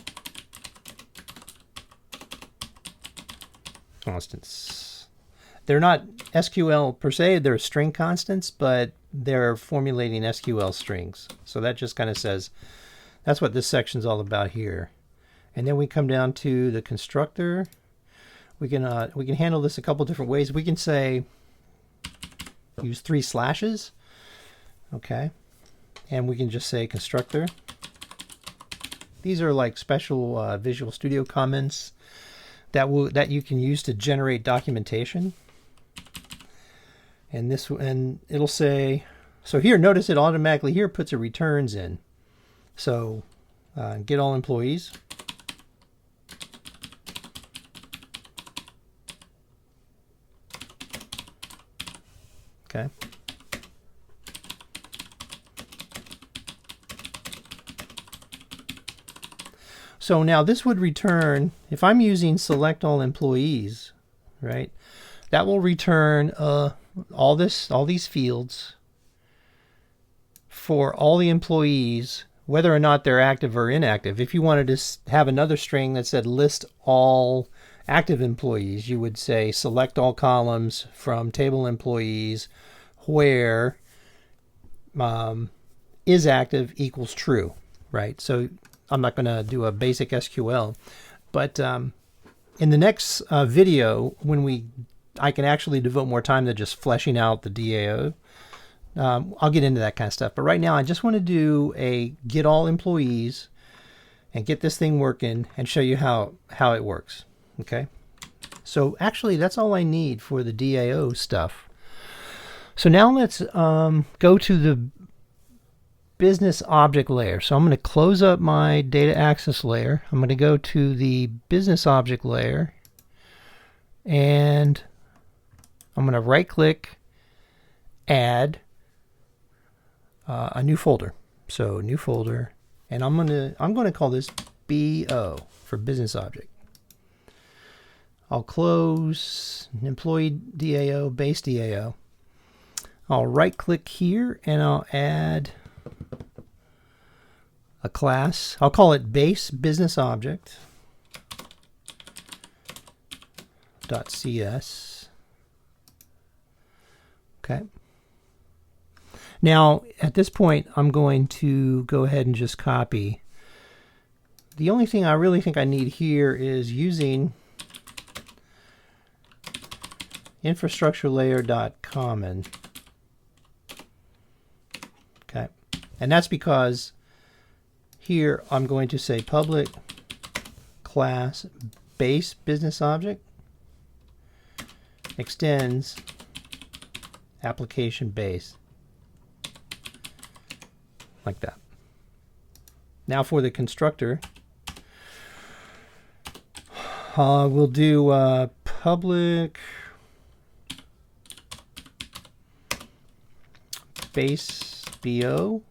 constants. They're not SQL per se, they're string constants, but they're formulating SQL strings. So that just kind of says, that's what this section's all about here. And then we come down to the constructor. We can handle this a couple different ways. We can say, use 3 slashes. Okay. And we can just say constructor. These are like special Visual Studio comments that you can use to generate documentation. And it'll say, so here, notice it automatically here puts a returns in. So get all employees. Okay. So now this would return, if I'm using select all employees, right, that will return all these fields for all the employees, whether or not they're active or inactive. If you wanted to have another string that said list all active employees, you would say select all columns from table employees where is active equals true, right? So I'm not going to do a basic SQL, but in the next video, when I can actually devote more time to just fleshing out the DAO. I'll get into that kind of stuff. But right now, I just want to do a get all employees and get this thing working and show you how it works. Okay. So actually, that's all I need for the DAO stuff. So now let's go to the business object layer. So I'm going to close up my data access layer. I'm going to go to the business object layer, and I'm going to right click, add a new folder. So new folder, and I'm going to call this BO for business object. I'll close employee DAO, base DAO. I'll right click here and I'll add a class. I'll call it base business object .cs. Okay. Now, at this point, I'm going to go ahead and just copy. The only thing I really think I need here is using infrastructure layer.common. Okay. And that's because here I'm going to say public class base business object extends application base. Like that. Now for the constructor, we'll do public base BO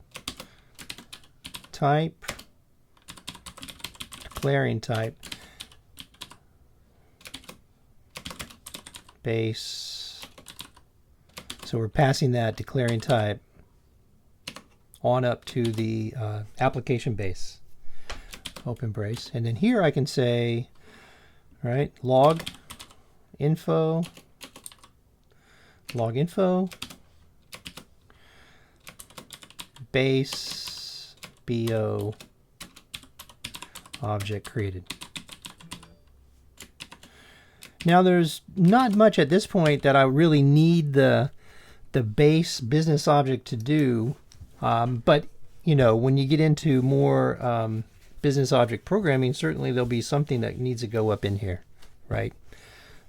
type, declaring type, base. So we're passing that declaring type on up to the application base, open brace. And then here I can say, right, log info, base BO object created. Now there's not much at this point that I really need the base business object to do. But, you know, when you get into more business object programming, certainly there'll be something that needs to go up in here, right?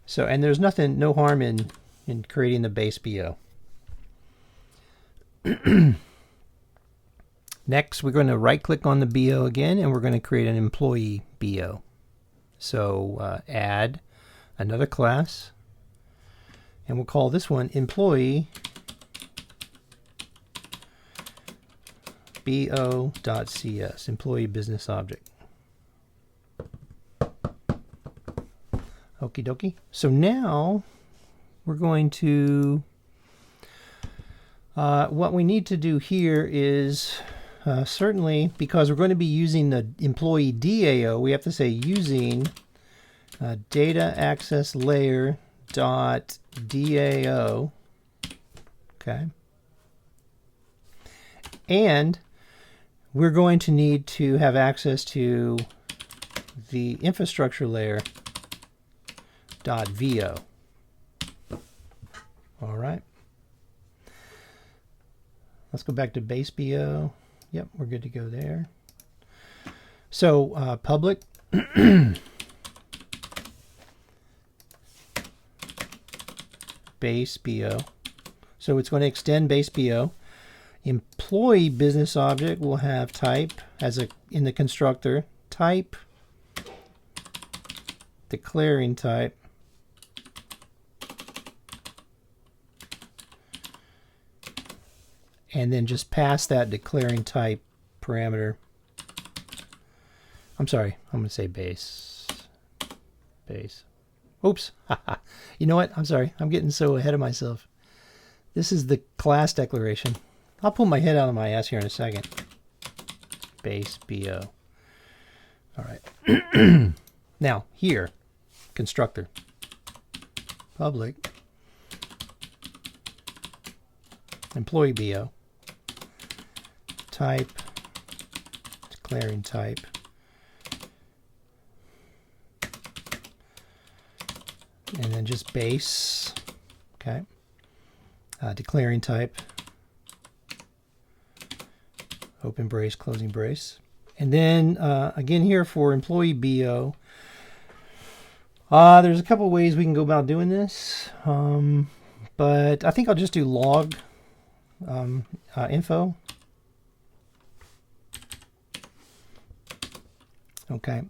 So, and there's no harm in creating the base BO. Next, we're going to right-click on the BO again, and we're going to create an employee BO. So, add another class, and we'll call this one employee bo.cs, employee business object. Okie dokie. So now we're going to, what we need to do here is, certainly because we're going to be using the employee DAO, we have to say using data access layer dot DAO. Okay. And we're going to need to have access to the infrastructure layer .vo. All right. Let's go back to base BO. Yep, we're good to go there. So public base BO. So it's going to extend base BO. Employee business object will have type as in the constructor, type, declaring type, and then just pass that declaring type parameter. I'm sorry, I'm going to say base. Oops. You know what? I'm sorry. I'm getting so ahead of myself. This is the class declaration. I'll pull my head out of my ass here in a second. Base BO. All right. Now, here, constructor. Public. Employee BO. Type. Declaring type. And then just base. Okay. Declaring type. Open brace, closing brace. And then again here for employee BO, there's a couple ways we can go about doing this, but I think I'll just do log info. Okay.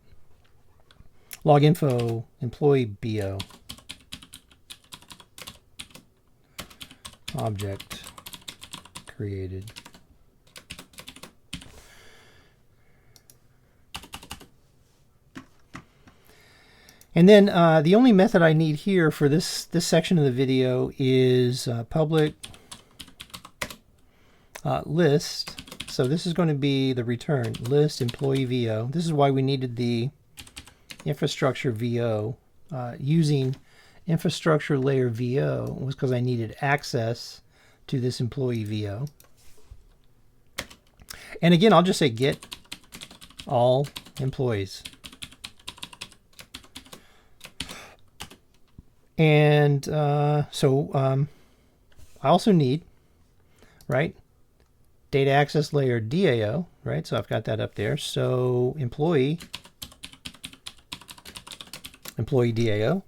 Log info employee BO object created. And then the only method I need here for this section of the video is public list So this is going to be the return list employee VO. This is why we needed the infrastructure VO. Using infrastructure layer VO was because I needed access to this employee VO. And again, I'll just say get all employees. And I also need, right, data access layer DAO, right? So I've got that up there. So employee DAO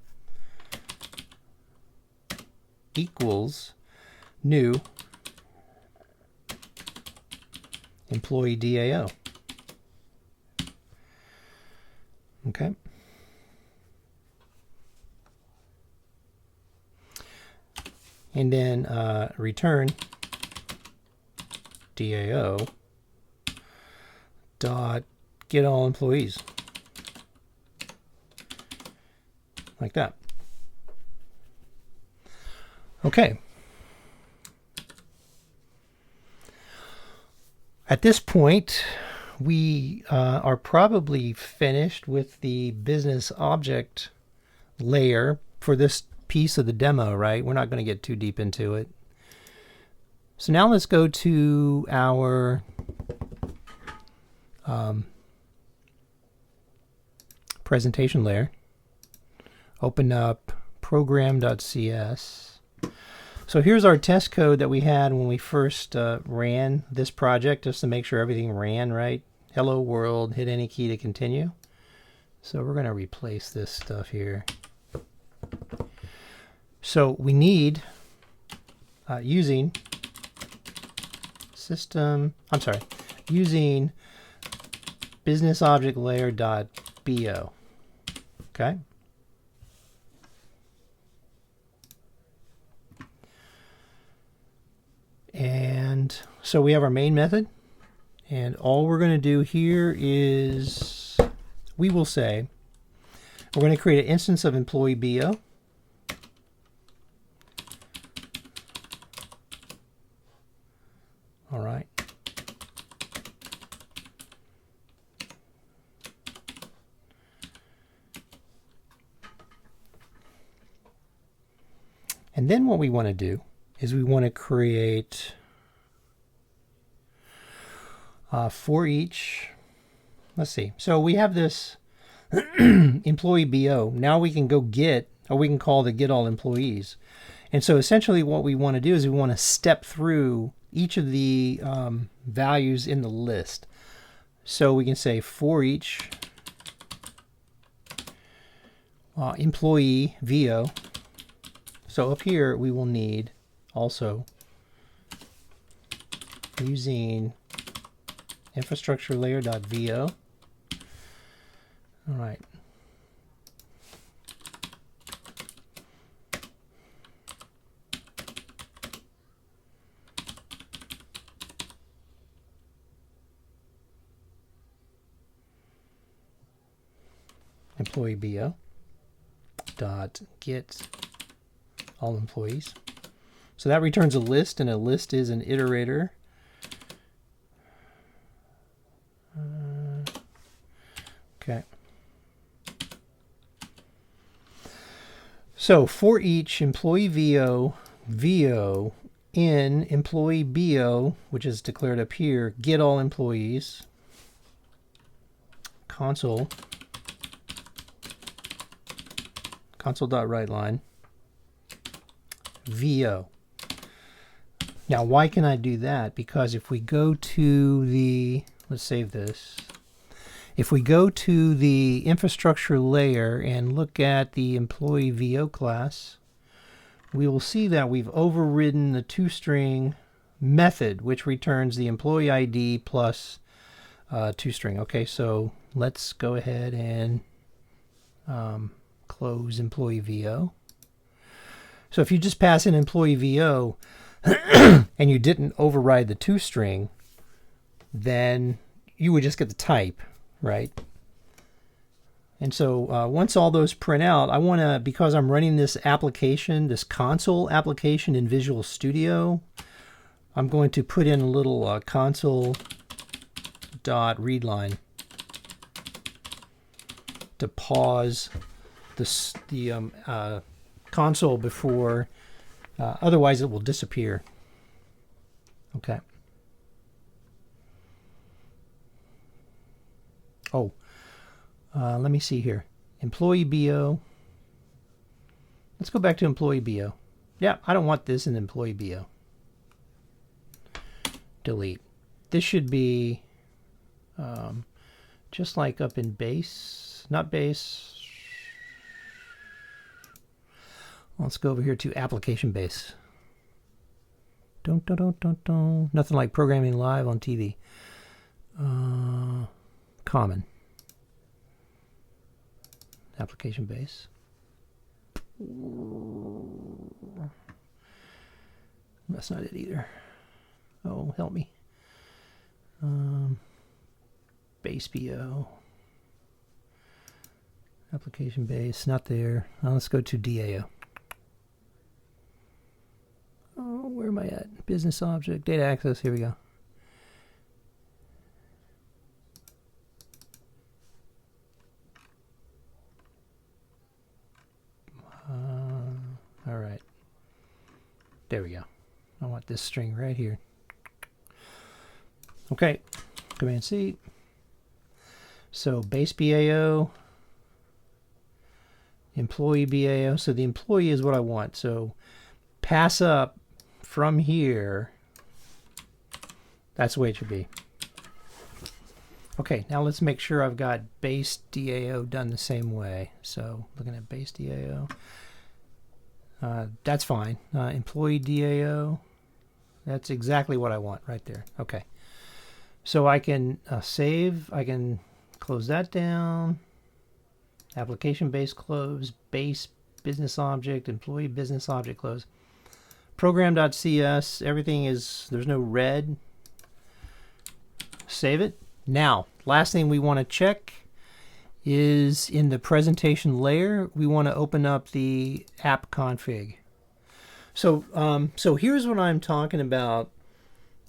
equals new employee DAO. Okay. And then return DAO dot get all employees. Like that. Okay. At this point, we are probably finished with the business object layer for this piece of the demo, right? We're not going to get too deep into it. So now let's go to our presentation layer. Open up program.cs. So here's our test code that we had when we first ran this project, just to make sure everything ran right. Hello world, hit any key to continue. So we're going to replace this stuff here. So we need using business object layer dot BO. Okay. And so we have our main method, and all we're going to do here is we will say we're going to create an instance of employee BO. All right. And then what we want to do is we want to create for each, let's see. So we have this employee BO. Now we can go get, or we can call the get all employees. And so essentially what we want to do is we want to step through each of the values in the list. So we can say for each employee VO. So up here we will need also using infrastructure layer dot VO. All right. Employee BO dot get all employees. So that returns a list, and a list is an iterator. Okay. So for each employee VO in employee BO, which is declared up here, get all employees, console.writeline VO. Now, why can I do that? Because if we go to the, let's save this. If we go to the infrastructure layer and look at the employee VO class, we will see that we've overridden the toString method, which returns the employee ID plus toString. Okay, so let's go ahead and close employee VO. So if you just pass in employee VO and you didn't override the toString, then you would just get the type, right? And so once all those print out, I want to, because I'm running this application, this console application in Visual Studio, I'm going to put in a little console.readline to pause the console before, otherwise it will disappear. Okay. Oh, let me see here. Employee BO. Let's go back to employee BO. Yeah, I don't want this in employee BO. Delete. This should be just like up in base, not base. Let's go over here to application base. Nothing like programming live on TV. Common. Application base. That's not it either. Oh, help me. Base BO. Application base, not there. Let's go to DAO. Oh, where am I at? Business object, data access, here we go. All right. There we go. I want this string right here. Okay, Command C. So base BAO, employee BAO. So the employee is what I want. So pass up from here. That's the way it should be. Okay, now let's make sure I've got base DAO done the same way. So looking at base DAO, that's fine. Employee DAO, that's exactly what I want right there. Okay, so I can save, I can close that down. Application base close, base business object, employee business object close. Program.cs, everything is, there's no red. Save it. Now, last thing we want to check is in the presentation layer, we want to open up the app config. So, so here's what I'm talking about.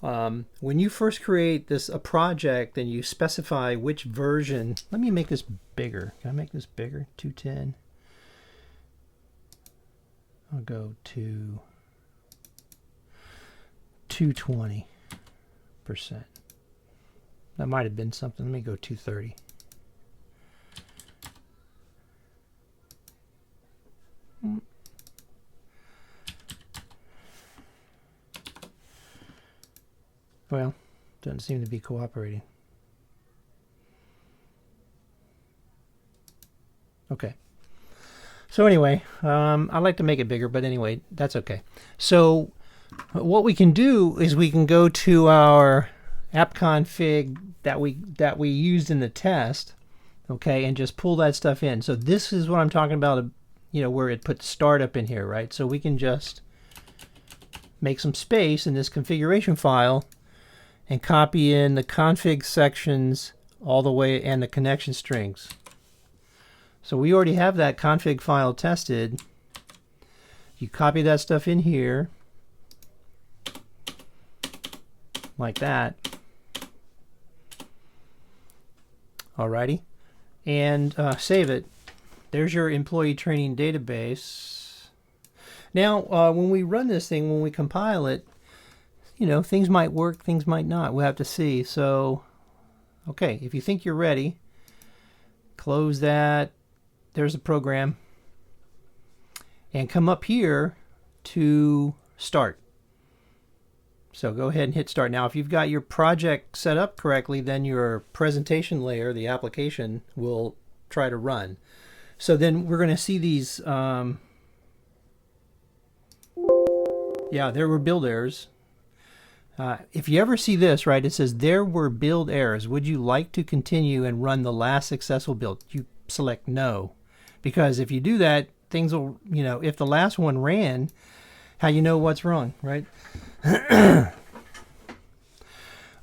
When you first create a project and you specify which version, let me make this bigger. Can I make this bigger? 210. I'll go to 220%. That might have been something. Let me go 230. Well, doesn't seem to be cooperating. Okay. So anyway, I like to make it bigger, but anyway, that's okay. So what we can do is we can go to our app config that we used in the test, okay, and just pull that stuff in. So this is what I'm talking about, you know, where it puts startup in here, right? So we can just make some space in this configuration file and copy in the config sections all the way and the connection strings. So we already have that config file tested. You copy that stuff in here like that. Alrighty, and save it. There's your employee training database. Now, when we run this thing, when we compile it, you know, things might work, things might not. We'll have to see. So, okay, if you think you're ready, close that. There's the program. And come up here to start. So go ahead and hit start. Now, if you've got your project set up correctly, then your presentation layer, the application, will try to run. So then we're going to see these, yeah, there were build errors. If you ever see this, right, it says there were build errors. Would you like to continue and run the last successful build? You select no. Because if you do that, things will, you know, if the last one ran, how you know what's wrong, right?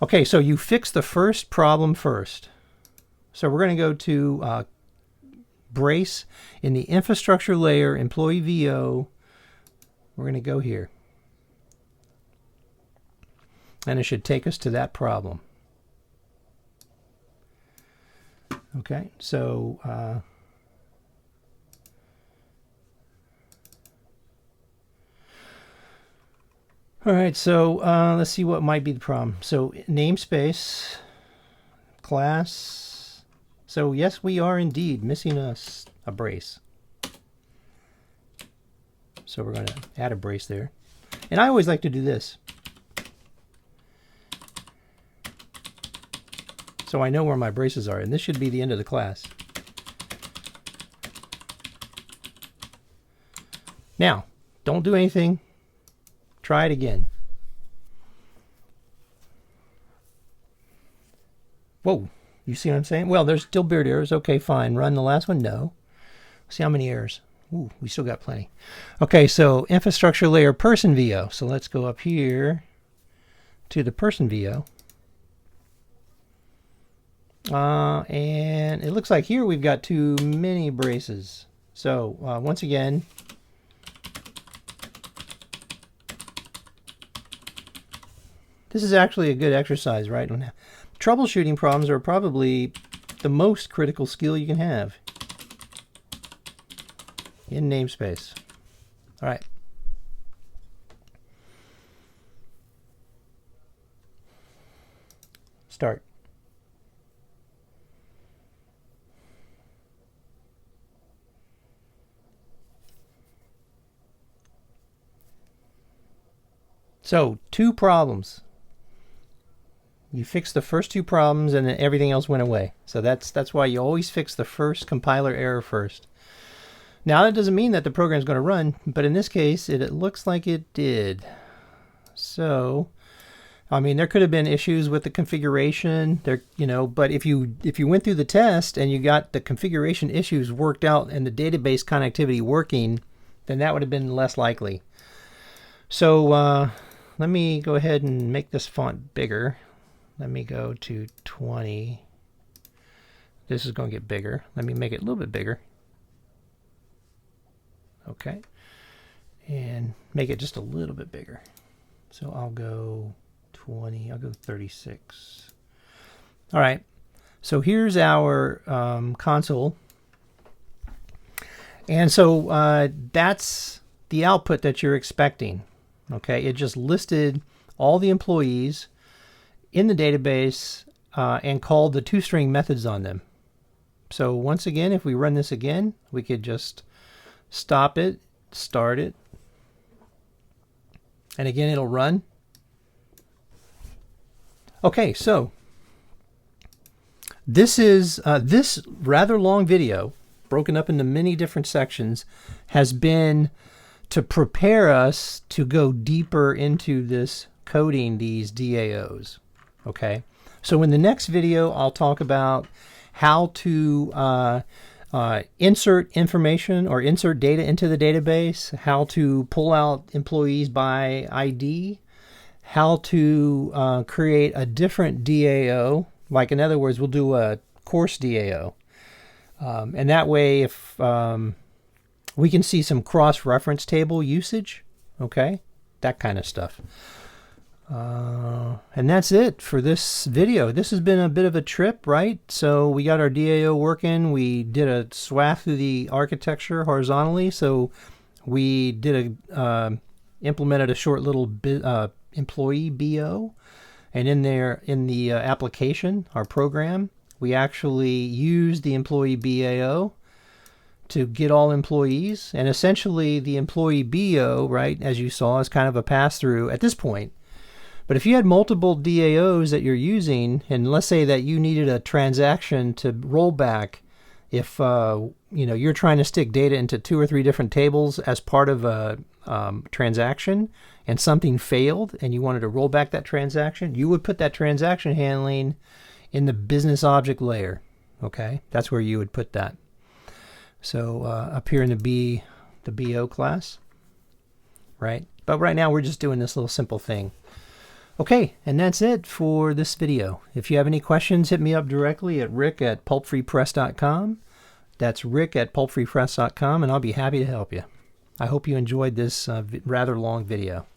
Okay, so you fix the first problem first. So we're going to go to brace in the infrastructure layer, employee VO. We're going to go here. And it should take us to that problem. Okay, so all right, so let's see what might be the problem. So namespace, class. So yes, we are indeed missing a brace. So we're going to add a brace there. And I always like to do this, so I know where my braces are. And this should be the end of the class. Now, don't do anything. Try it again. Whoa, you see what I'm saying? Well, there's still beard errors. Okay, fine. Run the last one. No. See how many errors. Ooh, we still got plenty. Okay, so infrastructure layer person VO. So let's go up here to the person VO. And it looks like here we've got too many braces. So once again, this is actually a good exercise, right? Troubleshooting problems are probably the most critical skill you can have in namespace. All right. Start. So, two problems. You fix the first two problems and then everything else went away. So that's why you always fix the first compiler error first. Now that doesn't mean that the program is going to run, but in this case it looks like it did. So, I mean, there could have been issues with the configuration there, you know, but if you went through the test and you got the configuration issues worked out and the database connectivity working, then that would have been less likely. So let me go ahead and make this font bigger. Let me go to 20. This is going to get bigger. Let me make it a little bit bigger. Okay. And make it just a little bit bigger. So I'll go 20. I'll go 36. All right. So here's our console. And so that's the output that you're expecting. Okay. It just listed all the employees in the database and called the toString methods on them. So once again, if we run this again, we could just stop it, start it, and again it'll run. Okay, so this is this rather long video, broken up into many different sections, has been to prepare us to go deeper into this coding these DAOs. Okay, so in the next video I'll talk about how to insert information or insert data into the database, how to pull out employees by ID, how to create a different DAO. Like, in other words, we'll do a course DAO. And that way, if we can see some cross-reference table usage, okay, that kind of stuff. And that's it for this video. This has been a bit of a trip, right? So we got our DAO working. We did a swath through the architecture horizontally. So we did implemented a short little employee BO, and in there, in the application, our program, we actually used the employee BAO to get all employees. And essentially the employee BO, right, as you saw, is kind of a pass-through at this point. But if you had multiple DAOs that you're using, and let's say that you needed a transaction to roll back, if you're trying to stick data into 2 or 3 different tables as part of a transaction, and something failed, and you wanted to roll back that transaction, you would put that transaction handling in the business object layer. Okay, that's where you would put that. So up here in the BO class, right? But right now we're just doing this little simple thing. Okay, and that's it for this video. If you have any questions, hit me up directly at rick@pulpfreepress.com. That's rick@pulpfreepress.com, and I'll be happy to help you. I hope you enjoyed this rather long video.